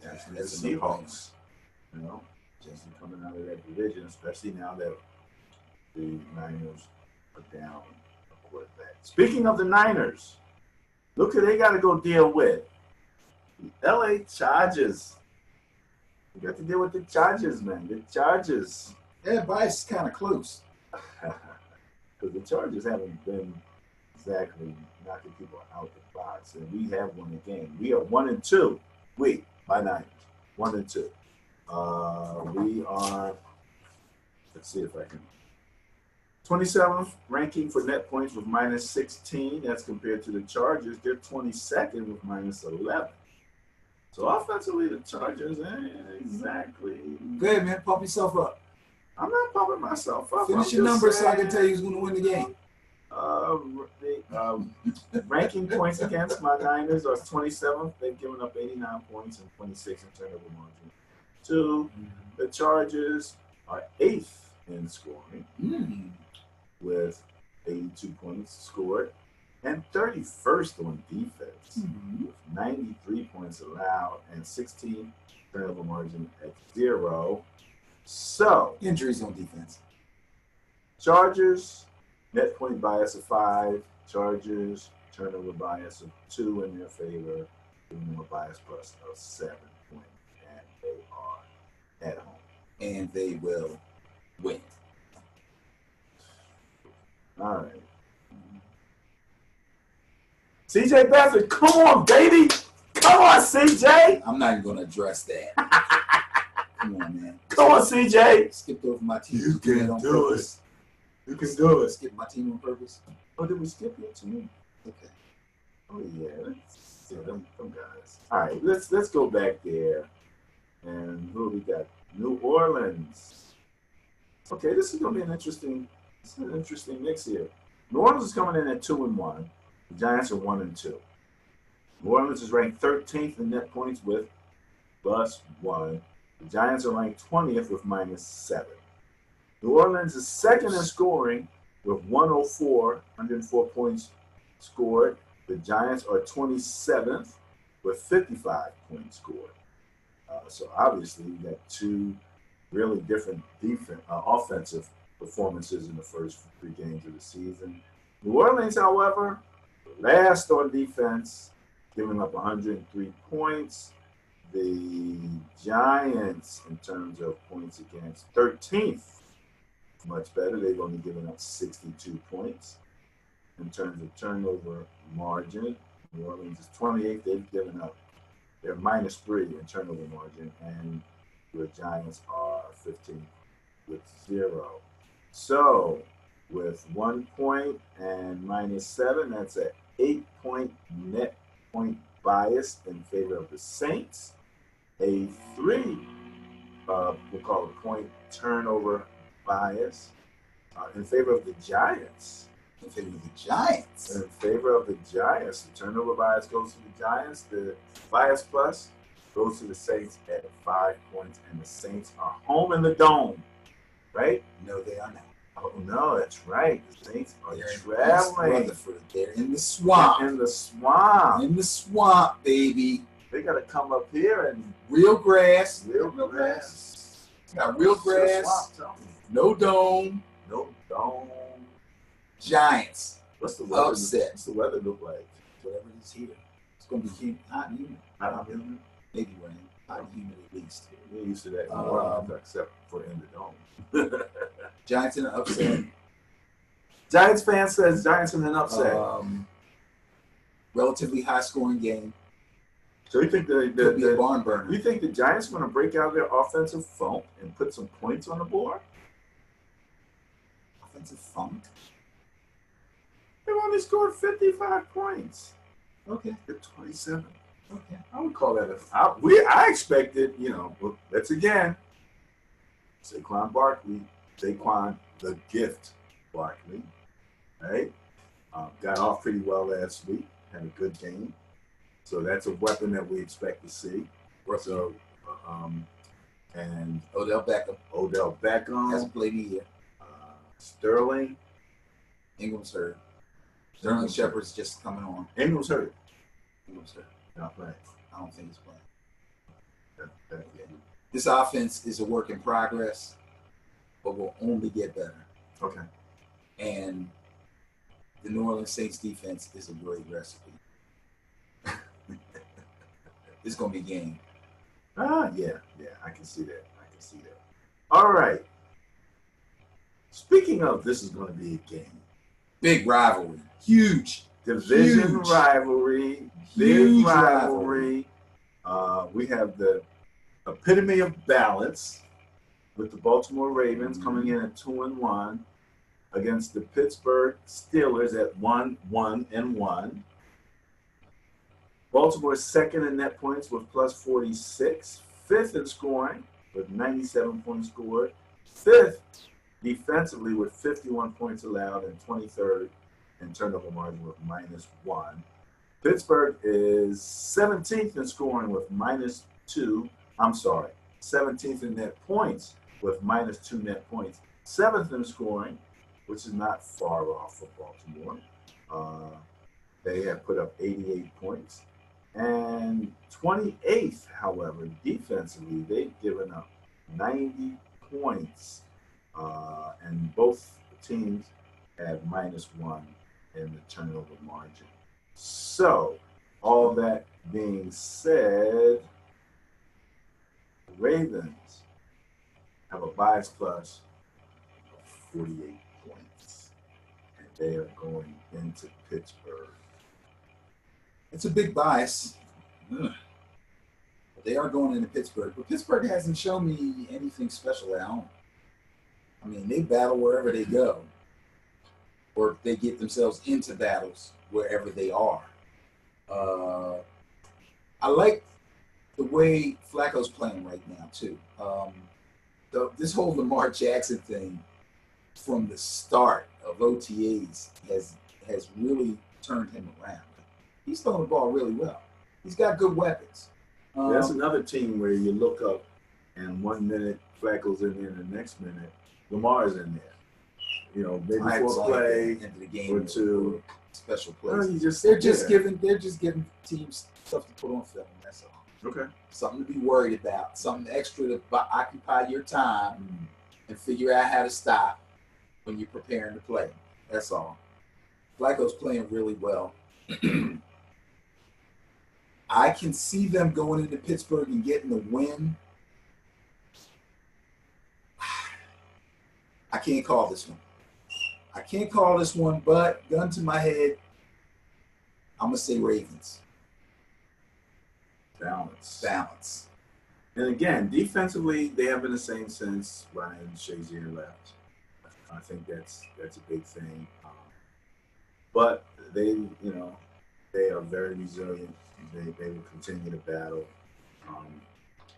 and the Seahawks. You know, just coming out of that division, especially now that the Niners are down a quarterback. Speaking of the Niners, Look who they got to go deal with. LA Chargers. You got to deal with the Chargers, man. The Chargers. That bias is kind of close. Because the Chargers haven't been exactly knocking people out the box. And we have won a game. We are 1-2. My Niners. 1-2. We are, let's see if I can. 27th ranking for net points with -16. That's compared to the Chargers. They're 22nd with -11. So offensively, the Chargers ain't exactly. Go ahead, man. Pump yourself up. I'm not pumping myself up. Finish your numbers so I can tell you who's going to win the game. Ranking points against my Niners are 27th. They've given up 89 points and 26 in turnover margin. The Chargers are 8th in scoring with 82 points scored and 31st on defense with 93 points allowed and 16 turnover margin at 0. So injuries on defense. Chargers net point bias of 5. Chargers turnover bias of 2 in their favor. Giving them a bias plus of 7 points, and they are at home. And they will win. All right. CJ Beathard, come on, baby. Come on, CJ. I'm not even going to address that. Come on, man. Come on, CJ. Skipped over my team. You can do it. You can do it. Skip my team on purpose. Oh, did we skip you to me? Okay. Oh yeah, let's see them guys. All right, let's go back there. And who we got? New Orleans. Okay, this is gonna be an interesting mix here. New Orleans is coming in at 2-1. The Giants are 1-2. New Orleans is ranked 13th in net points with +1. The Giants are ranked 20th with -7. New Orleans is second in scoring with 104 points scored. The Giants are 27th with 55 points scored. So obviously, you got two really different offensive performances in the first 3 games of the season. New Orleans, however, last on defense, giving up 103 points. The Giants, in terms of points against, 13th, much better. They've only given up 62 points. In terms of turnover margin, New Orleans is 28th. They've given up, they're -3 in turnover margin, and the Giants are 15th with 0. So, with 1 point and -7, that's an 8-point net point bias in favor of the Saints. A 3, we'll call it point turnover bias in favor of the Giants. In favor of the Giants. In favor of the Giants. The turnover bias goes to the Giants. The bias plus goes to the Saints at 5 points, and the Saints are home in the dome, right? No, they are not. Oh, no, that's right. The Saints are They're traveling. They're in the swamp. In the swamp. In the swamp, baby. They got to come up here and real grass. Real grass. Got real grass. No dome. No dome. Giants. What's the weather? Upset. What's the weather look like? Whatever it is here. It's going to be hot and humid. Hot and humid? Maybe rain. Hot and humid at least. We're used to that in New Orleans, except for in the dome. Giants in an upset. Giants fan says Giants in an upset. Relatively high scoring game. So you think Could be a barn burner. You think the Giants are going to break out their offensive funk and put some points on the board? Offensive funk? They've only scored 55 points. Okay. They're 27. Okay. I would call that I expected, let's again, Saquon the gift Barkley, right? Got off pretty well last week, had a good game. So that's a weapon that we expect to see. So, and Odell Beckham hasn't played either. Sterling. Ingram's hurt. Sterling Shepard's just coming on. Ingram's hurt. Not playing. I don't think he's playing. Yeah. This offense is a work in progress, but will only get better. Okay. And the New Orleans Saints defense is a great recipe. it's going to be a game. Yeah, I can see that. All right. Speaking of, this is going to be a game. Big rivalry. Huge. Division rivalry. Big rivalry. We have the epitome of balance with the Baltimore Ravens coming in at 2-1 against the Pittsburgh Steelers at 1-1-1. Baltimore second in net points with plus 46, fifth in scoring with 97 points scored, fifth defensively with 51 points allowed, and 23rd in turnover margin with -1. Pittsburgh is 17th in scoring with -2. 17th in net points with -2 net points. 7th in scoring, which is not far off of Baltimore. They have put up 88 points. And 28th, however, defensively, they've given up 90 points. And both teams have -1 in the turnover margin. So, all that being said, the Ravens have a bias plus of 48 points. And they are going into Pittsburgh. It's a big bias. But they are going into Pittsburgh. But Pittsburgh hasn't shown me anything special at home. I mean, they battle wherever they go. Or they get themselves into battles wherever they are. I like the way Flacco's playing right now, too. This whole Lamar Jackson thing from the start of OTAs has really turned him around. He's throwing the ball really well. He's got good weapons. That's another team where you look up and 1 minute Flacco's in there, and the next minute Lamar's in there. You know, maybe for a play into the game or two. Special plays. They're just giving teams stuff to put on film. That's all. Okay. Something to be worried about. Something extra to occupy your time and figure out how to stop when you're preparing to play. That's all. Flacco's playing really well. I can see them going into Pittsburgh and getting the win. I can't call this one. But gun to my head, I'm going to say Ravens. Balance. And again, defensively, they have been the same since Ryan Shazier left. I think that's a big thing. But they are very resilient. They will continue to battle.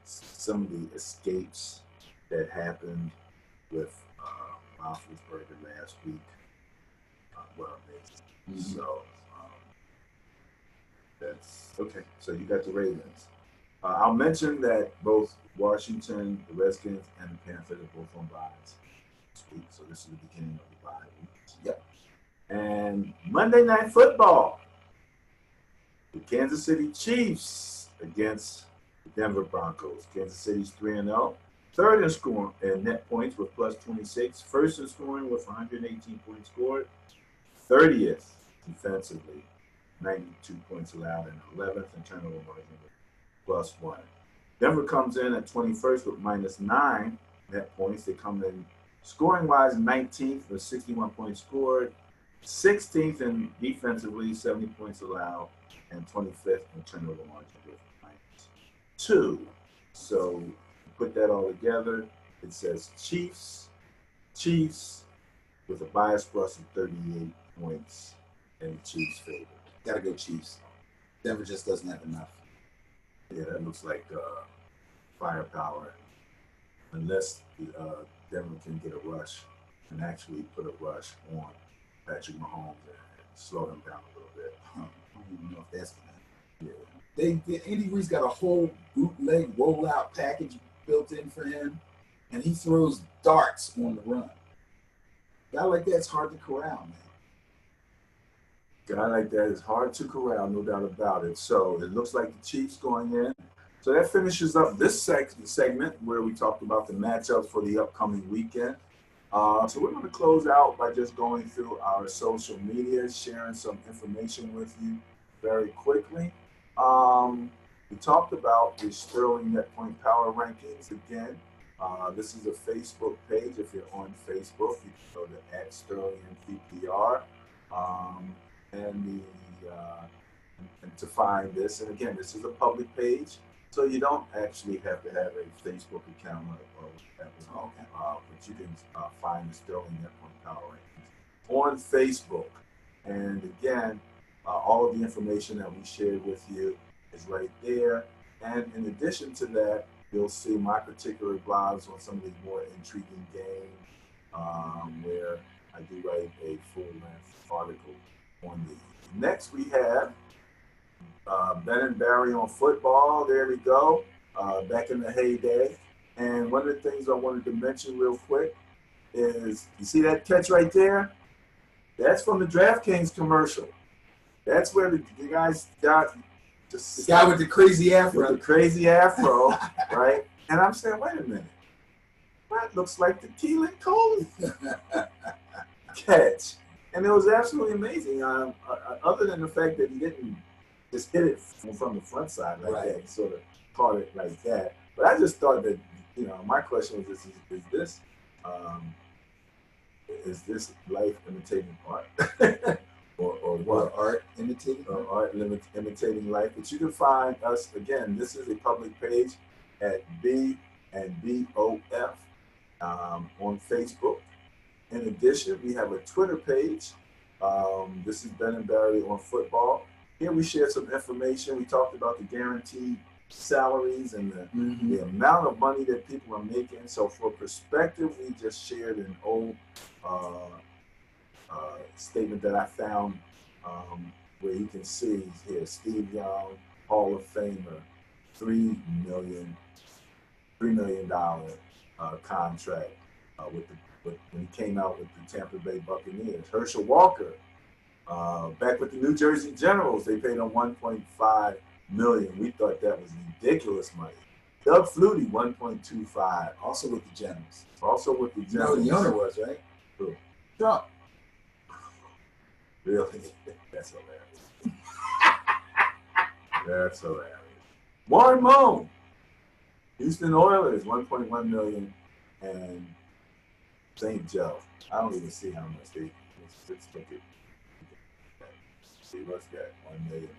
Some of the escapes that happened with Roethlisberger last week were amazing. So that's okay. So you got the Ravens. I'll mention that both Washington, the Redskins, and the Panthers are both on byes this week. So this is the beginning of the bye week. Yep. And Monday Night Football. The Kansas City Chiefs against the Denver Broncos. Kansas City's 3-0. Third in scoring and net points with plus 26. First in scoring with 118 points scored. 30th defensively, 92 points allowed, and 11th in turnover margin with plus 1. Denver comes in at 21st with -9 net points. They come in scoring-wise 19th with 61 points scored. 16th in defensively, 70 points allowed, and 25th in turnover margin with -2. So put that all together, it says Chiefs with a bias plus of 38 points in Chiefs' favor. Gotta go Chiefs. Denver just doesn't have enough. Yeah, that looks like firepower. Unless Denver can get a rush and actually put a rush on Patrick Mahomes and slow him down a little bit. I don't even know if that's gonna happen. Yeah. Andy Reid's got a whole bootleg rollout package built in for him, and he throws darts on the run. Guy like that's hard to corral, man. Guy like that is hard to corral, no doubt about it. So it looks like the Chiefs going in. So that finishes up this segment where we talked about the matchups for the upcoming weekend. So we're going to close out by just going through our social media, sharing some information with you very quickly. We talked about the Sterling Net Point Power Rankings again. This is a Facebook page. If you're on Facebook, you can go to @SterlingMVPR and and to find this. And again, this is a public page, so you don't actually have to have a Facebook account or whatever. Okay. But you can find the Sterling Net Point Power Rankings on Facebook. And again, all of the information that we shared with you is right there. And in addition to that, you'll see my particular blogs on some of these more intriguing games where I do write a full-length article on these. Next, we have Ben and Barry on football. There we go, back in the heyday. And one of the things I wanted to mention real quick is, you see that catch right there? That's from the DraftKings commercial. That's where the guys got the guy with the crazy afro. The crazy afro, right? And I'm saying, wait a minute. That looks like the Keelan Cole catch. And it was absolutely amazing. Other than the fact that he didn't just hit it from the front side like that. He sort of caught it like that. But I just thought that, my question was, is this life imitating art? or what? Art imitating? Art imitating life. But you can find us, again, this is a public page at B and BOF on Facebook. In addition, we have a Twitter page. This is Ben and Barry on football. Here we share some information. We talked about the guaranteed salaries and the amount of money that people are making. So for perspective, we just shared an old statement that I found where you can see here, Steve Young, Hall of Famer, $3 million contract when he came out with the Tampa Bay Buccaneers. Herschel Walker, back with the New Jersey Generals, they paid him $1.5 million. We thought that was ridiculous money. Doug Flutie, $1.25. Also with the Generals. Also with the Generals. You know who the owner was, right? Who? Trump. Really? That's hilarious. That's hilarious. Warren Moon, Houston Oilers, $1.1 million, and St. Joe. I don't even see how much they. Let's look at. See what's that? $1 million.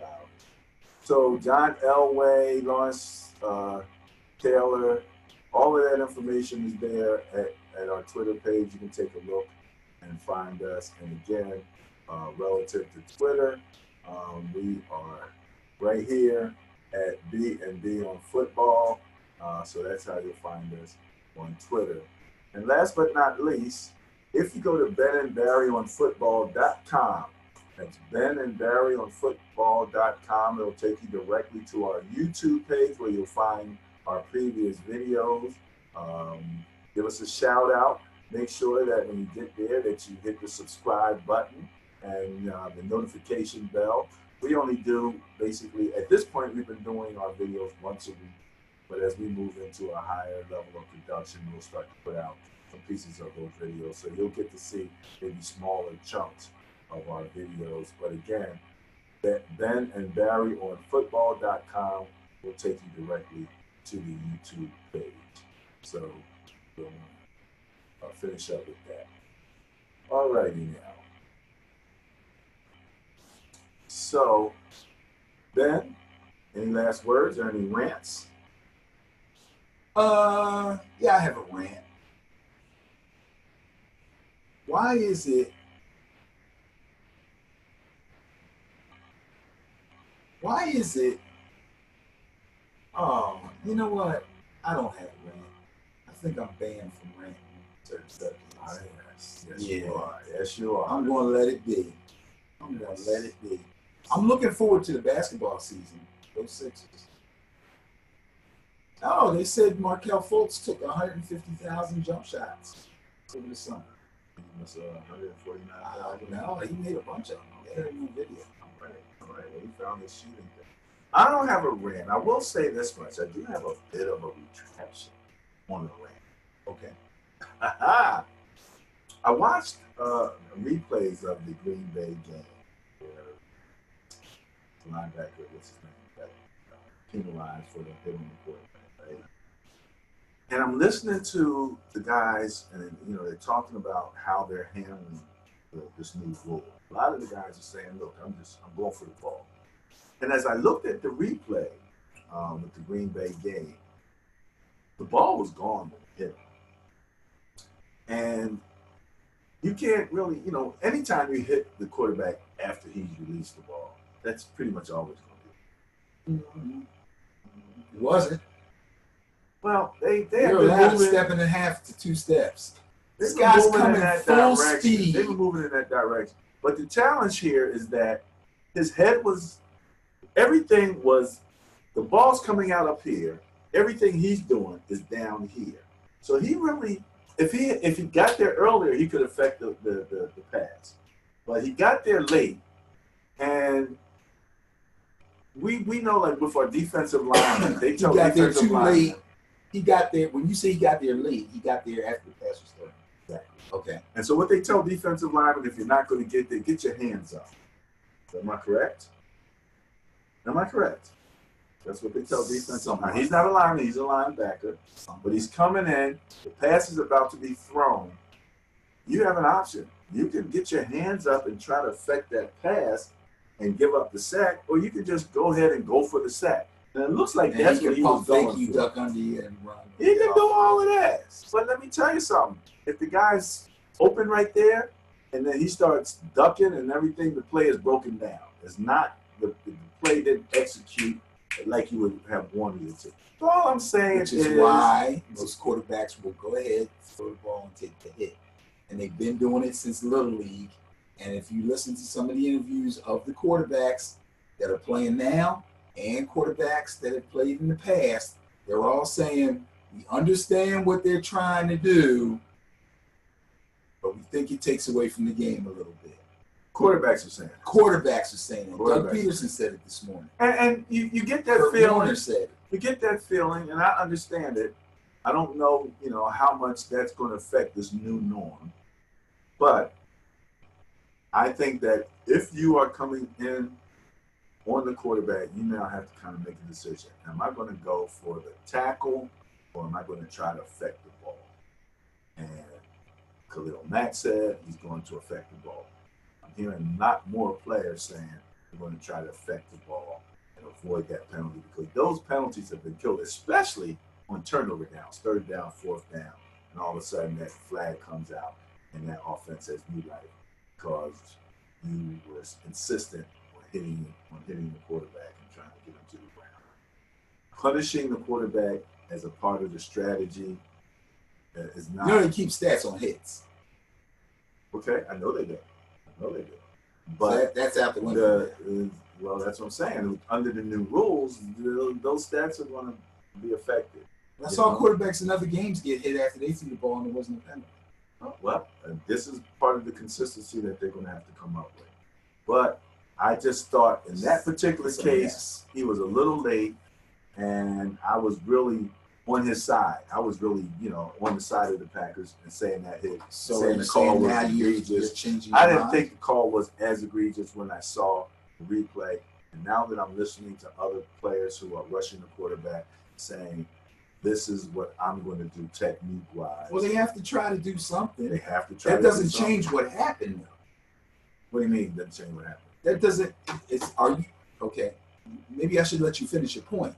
So John Elway, Lawrence Taylor, all of that information is there at our Twitter page. You can take a look and find us. And again, relative to Twitter, we are right here at B&B on football. So that's how you'll find us on Twitter. And last but not least, if you go to benandbarryonfootball.com, that's benandbarryonfootball.com, it'll take you directly to our YouTube page where you'll find our previous videos. Give us a shout out. Make sure that when you get there that you hit the subscribe button and the notification bell. We only do, basically, at this point, we've been doing our videos once a week. But as we move into a higher level of production, we'll start to put out some pieces of those videos. So you'll get to see maybe smaller chunks of our videos. But again, Ben and Barry on football.com will take you directly to the YouTube page. So we'll finish up with that. All righty now. So, Ben, any last words or any rants? Yeah, I have a rant. Why is it oh, you know what? I don't have a rant. I think I'm banned from ranting certain subjects. Yes, you are. Yes, you are. I'm going to let it be. I'm looking forward to the basketball season. Those Sixers. Oh, they said Markelle Fultz took 150,000 jump shots over the summer. He must have 149,000. No, he made a bunch of them. They had no video. All right. Well, he found his shooting thing. I don't have a rant. I will say this much. I do have a bit of a retraction on the rant. Okay. I watched replays of the Green Bay game where the linebacker, what's his name? penalized for the hitting the quarterback, right? And I'm listening to the guys, and they're talking about how they're handling this new rule. A lot of the guys are saying, "Look, I'm going for the ball." And as I looked at the replay with the Green Bay game, the ball was gone when it hit him. And you can't really, anytime you hit the quarterback after he's released the ball, that's pretty much always going to be. It wasn't. Well, they You're allowed a step and a half to 2 steps. This guy's coming full speed. They were moving in that direction. But the challenge here is that his head was, everything was, the ball's coming out up here. Everything he's doing is down here. So he really, if he got there earlier, he could affect the pass. But he got there late, and we know, like, with our defensive line, they tell defensive line. He got there, when you say he got there late, he got there after the pass was started. Exactly. Okay. And so what they tell defensive linemen, if you're not going to get there, get your hands up. Am I correct? Am I correct? That's what they tell defensive linemen. He's not a lineman, he's a linebacker. But he's coming in, the pass is about to be thrown. You have an option. You can get your hands up and try to affect that pass and give up the sack, or you can just go ahead and go for the sack. And it looks like that's what he was going for. You duck under you and run. He can do all of that. But let me tell you something. If the guy's open right there, and then he starts ducking and everything, the play is broken down. It's not, the play didn't execute like you would have wanted it to. So all I'm saying is why most quarterbacks will go ahead, throw the ball, and take the hit. And they've been doing it since Little League. And if you listen to some of the interviews of the quarterbacks that are playing now and quarterbacks that have played in the past, they're all saying, we understand what they're trying to do, but we think it takes away from the game a little bit. Quarterbacks are saying it. Quarterbacks are saying it. Doug Peterson said it this morning. And you get that Kurt feeling. Warner said it. You get that feeling, and I understand it. I don't know, how much that's going to affect this new norm. But I think that if you are coming in on the quarterback, you now have to kind of make a decision. Am I going to go for the tackle, or am I going to try to affect the ball? And Khalil Mack said he's going to affect the ball. I'm hearing not more players saying they're going to try to affect the ball and avoid that penalty, because those penalties have been killed, especially on turnover downs, 3rd down, 4th down, and all of a sudden that flag comes out and that offense has new life because you were insistent on hitting the quarterback and trying to get him to the ground. Punishing the quarterback as a part of the strategy is not. They keep stats on hits. Okay, I know they do. But so that's out the window. Well, that's what I'm saying. Under the new rules, those stats are going to be affected. I saw quarterbacks in other games get hit after they threw the ball and there wasn't a penalty. Well, this is part of the consistency that they're going to have to come up with. But I just thought in that particular case, he was a little late, and I was really on his side. I was really, on the side of the Packers and saying that hit. So saying the call was egregious. I didn't think the call was as egregious when I saw the replay. And now that I'm listening to other players who are rushing the quarterback saying, this is what I'm going to do technique-wise. Well, they have to try to do something. They have to try. That doesn't change what happened, though. What do you mean? Doesn't change what happened? That doesn't. Are you okay? Maybe I should let you finish your point.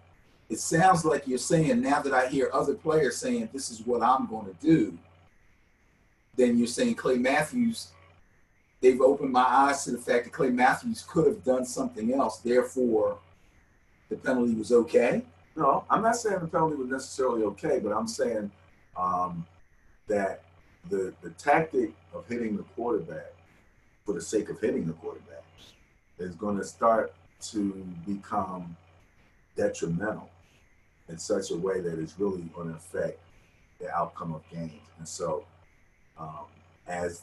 It sounds like you're saying, now that I hear other players saying this is what I'm going to do, then you're saying Clay Matthews. They've opened my eyes to the fact that Clay Matthews could have done something else. Therefore, the penalty was okay. No, I'm not saying the penalty was necessarily okay, but I'm saying that the tactic of hitting the quarterback for the sake of hitting the quarterback is going to start to become detrimental in such a way that it's really going to affect the outcome of games. And so as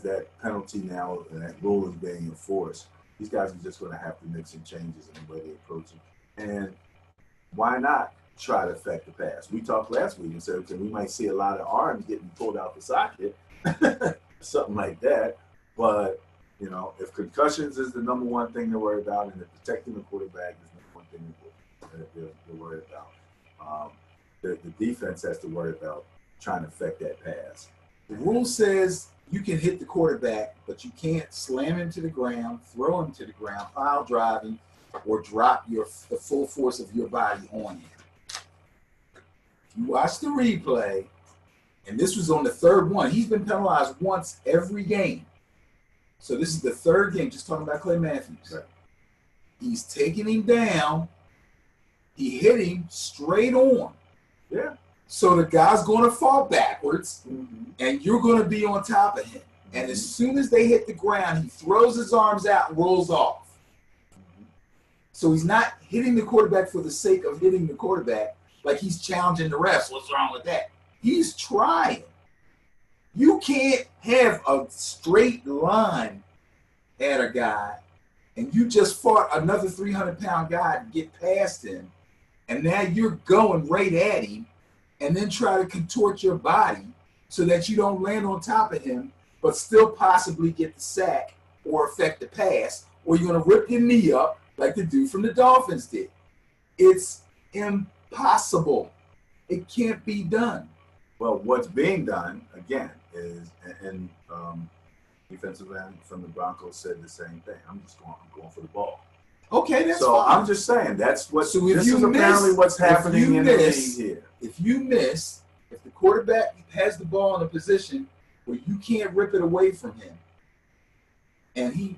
that penalty now and that rule is being enforced, these guys are just going to have to make some changes in the way they approach it. And why not try to affect the pass? We talked last week and said, okay, we might see a lot of arms getting pulled out the socket, something like that. But You know, if concussions is the number one thing to worry about, and if protecting the quarterback is the number one thing to worry about, the defense has to worry about trying to affect that pass. The rule says you can hit the quarterback, but you can't slam him to the ground, throw him to the ground, pile drive him, or drop the full force of your body on him. If you watch the replay, and this was on the third one, he's been penalized once every game. So this is the third game, just talking about Clay Matthews. Right. He's taking him down. He hit him straight on. Yeah. So the guy's going to fall backwards, and you're going to be on top of him. And as soon as they hit the ground, he throws his arms out and rolls off. So he's not hitting the quarterback for the sake of hitting the quarterback, like he's challenging the refs. What's wrong with that? He's trying. You can't have a straight line at a guy, and you just fought another 300-pound guy to get past him, and now you're going right at him, and then try to contort your body so that you don't land on top of him, but still possibly get the sack or affect the pass, or you're going to rip your knee up like the dude from the Dolphins did. It's impossible. It can't be done. Well, what's being done, again, is, and defensive end from the Broncos said the same thing. I'm going for the ball. Okay, that's so fine. I'm just saying that's what. So this is apparently what's happening in the league here. If you miss, if the quarterback has the ball in a position where you can't rip it away from him, and he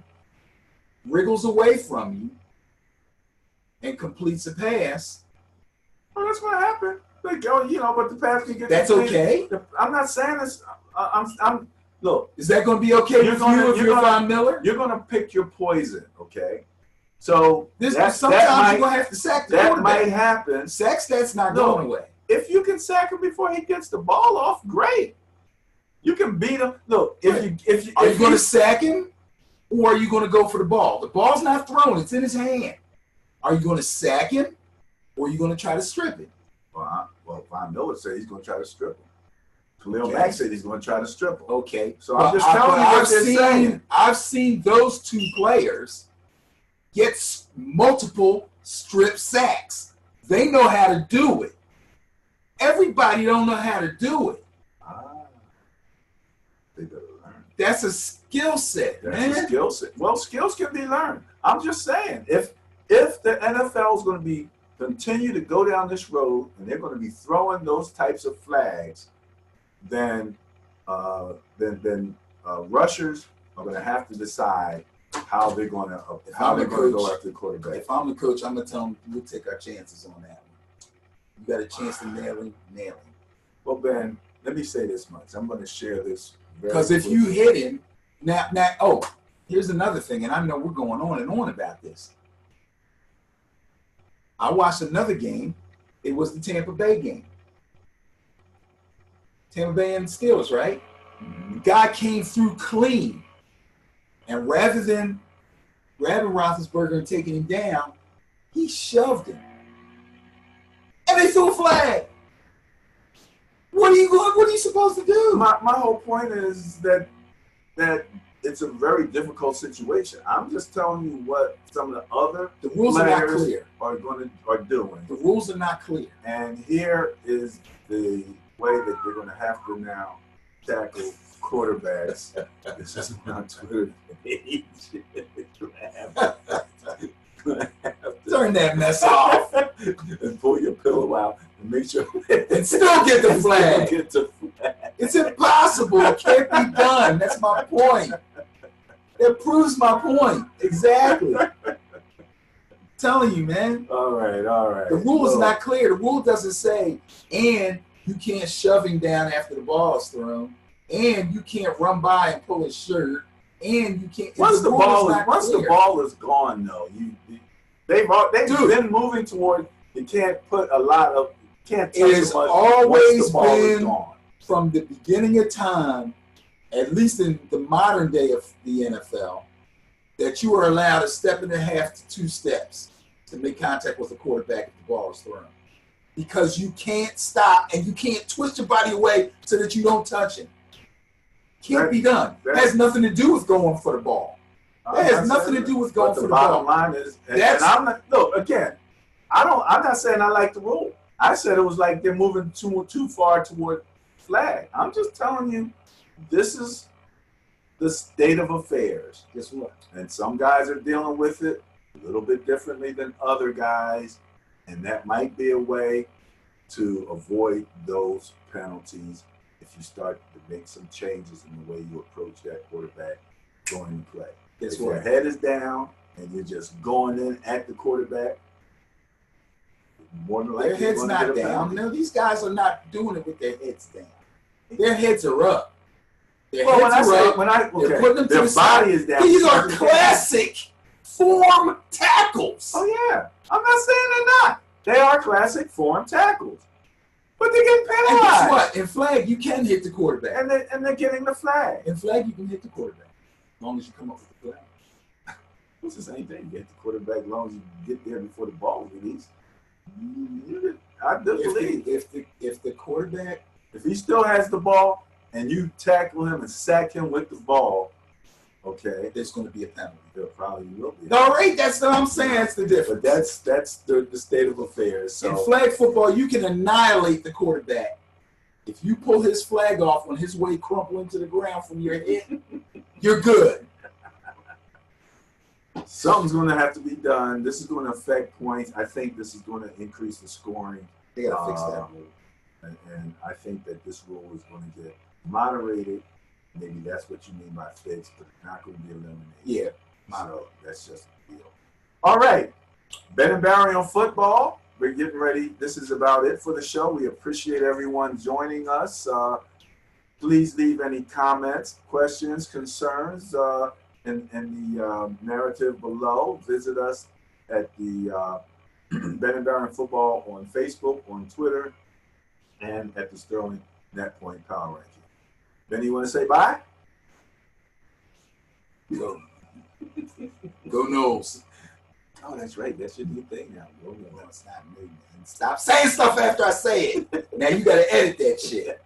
wriggles away from you and completes a pass, well, that's what happened. Like, but the pass can get. That's okay. I'm not saying this. I'm look. Is that going to be okay with you if you're Von Miller? You're going to pick your poison, okay? So sometimes you're going to have to sack the quarterback. That might happen. Sack stats not going away. If you can sack him before he gets the ball off, great. You can beat him. Look, if you going to sack him, or are you going to go for the ball? The ball's not thrown; it's in his hand. Are you going to sack him, or are you going to try to strip it? Well, Von Miller said he's going to try to strip him. Khalil Mack said he's going to try to strip him. Okay, so I'm just telling you what they're saying. I've seen those two players get multiple strip sacks. They know how to do it. Everybody don't know how to do it. They better learn. That's a skill set, man. That's a skill set. Well, skills can be learned. I'm just saying, if the NFL is going to continue to go down this road and they're going to be throwing those types of flags, then rushers are going to have to decide how they're going to go after the quarterback. If I'm the coach, I'm going to tell them we'll take our chances on that one. You got a chance to nail him. Well, Ben, let me say this much. I'm going to share this because if you hit him now, here's another thing, and I know we're going on and on about this. I watched another game. It was the Tampa Bay game. Tampa Bay and Steelers, right? Mm-hmm. The guy came through clean. And rather than grabbing Roethlisberger and taking him down, he shoved him. And they threw a flag. What are you supposed to do? My whole point is that it's a very difficult situation. I'm just telling you what some of the other rules are not clear. are doing. The rules are not clear. And here is the way that they're going to have to now tackle quarterbacks. This is my Twitter page. Turn that mess off and pull your pillow out and make sure and still get the flag. It's impossible. It can't be done. That's my point. That proves my point. Exactly. I'm telling you, man. All right. The rule is not clear. The rule doesn't say, and you can't shove him down after the ball is thrown, and you can't run by and pull his shirt, and you can't. Once the ball is gone, though, they've been moving toward. You can't put a lot of. Can't touch it has always been from the beginning of time, at least in the modern day of the NFL, that you are allowed a step and a half to 2 steps to make contact with the quarterback if the ball is thrown. Because you can't stop and you can't twist your body away so that you don't touch him. Can't be done. It has nothing to do with going for the ball. That has nothing to do with going for the bottom ball. line is, and I'm not. Look again. I'm not saying I like the rule. I said it was like they're moving too far toward flag. I'm just telling you, this is the state of affairs. Guess what? And some guys are dealing with it a little bit differently than other guys, and that might be a way to avoid those penalties if you start to make some changes in the way you approach that quarterback going to play. If your head is down and you're just going in at the quarterback, more than likely their head's not down. No, these guys are not doing it with their heads down. Their heads are up. Their heads are up. They're putting them to the side. Body is down. These are classic form tackles. Oh yeah, I'm not saying they're not. They are classic form tackles, but they get penalized. And guess what? In flag, you can hit the quarterback. And they're getting the flag. In flag, you can hit the quarterback as long as you come up with the flag. It's the same thing. You get the quarterback as long as you get there before the ball is released. I do believe if the quarterback, if he still has the ball and you tackle him and sack him with the ball, okay, there's going to be a penalty. There probably will be. All right, that's what I'm saying. That's the difference. But that's the state of affairs. So. In flag football, you can annihilate the quarterback. If you pull his flag off on his way crumpling to the ground from your head, you're good. Something's going to have to be done. This is going to affect points. I think this is going to increase the scoring. They got to fix that rule. And I think that this rule is going to get moderated. Maybe that's what you mean by fixed, but it's not going to be eliminated. Yeah. So that's just the deal. All right. Ben and Barry on football. We're getting ready. This is about it for the show. We appreciate everyone joining us. Please leave any comments, questions, concerns in the narrative below. Visit us at the Ben and Barry Football on Facebook, on Twitter, and at the Sterling Net Point Power Ranking. Benny, you want to say bye? Go Knowles. Oh, that's right. That's your new thing now. No, it's not new, man. Stop saying stuff after I say it. Now you got to edit that shit.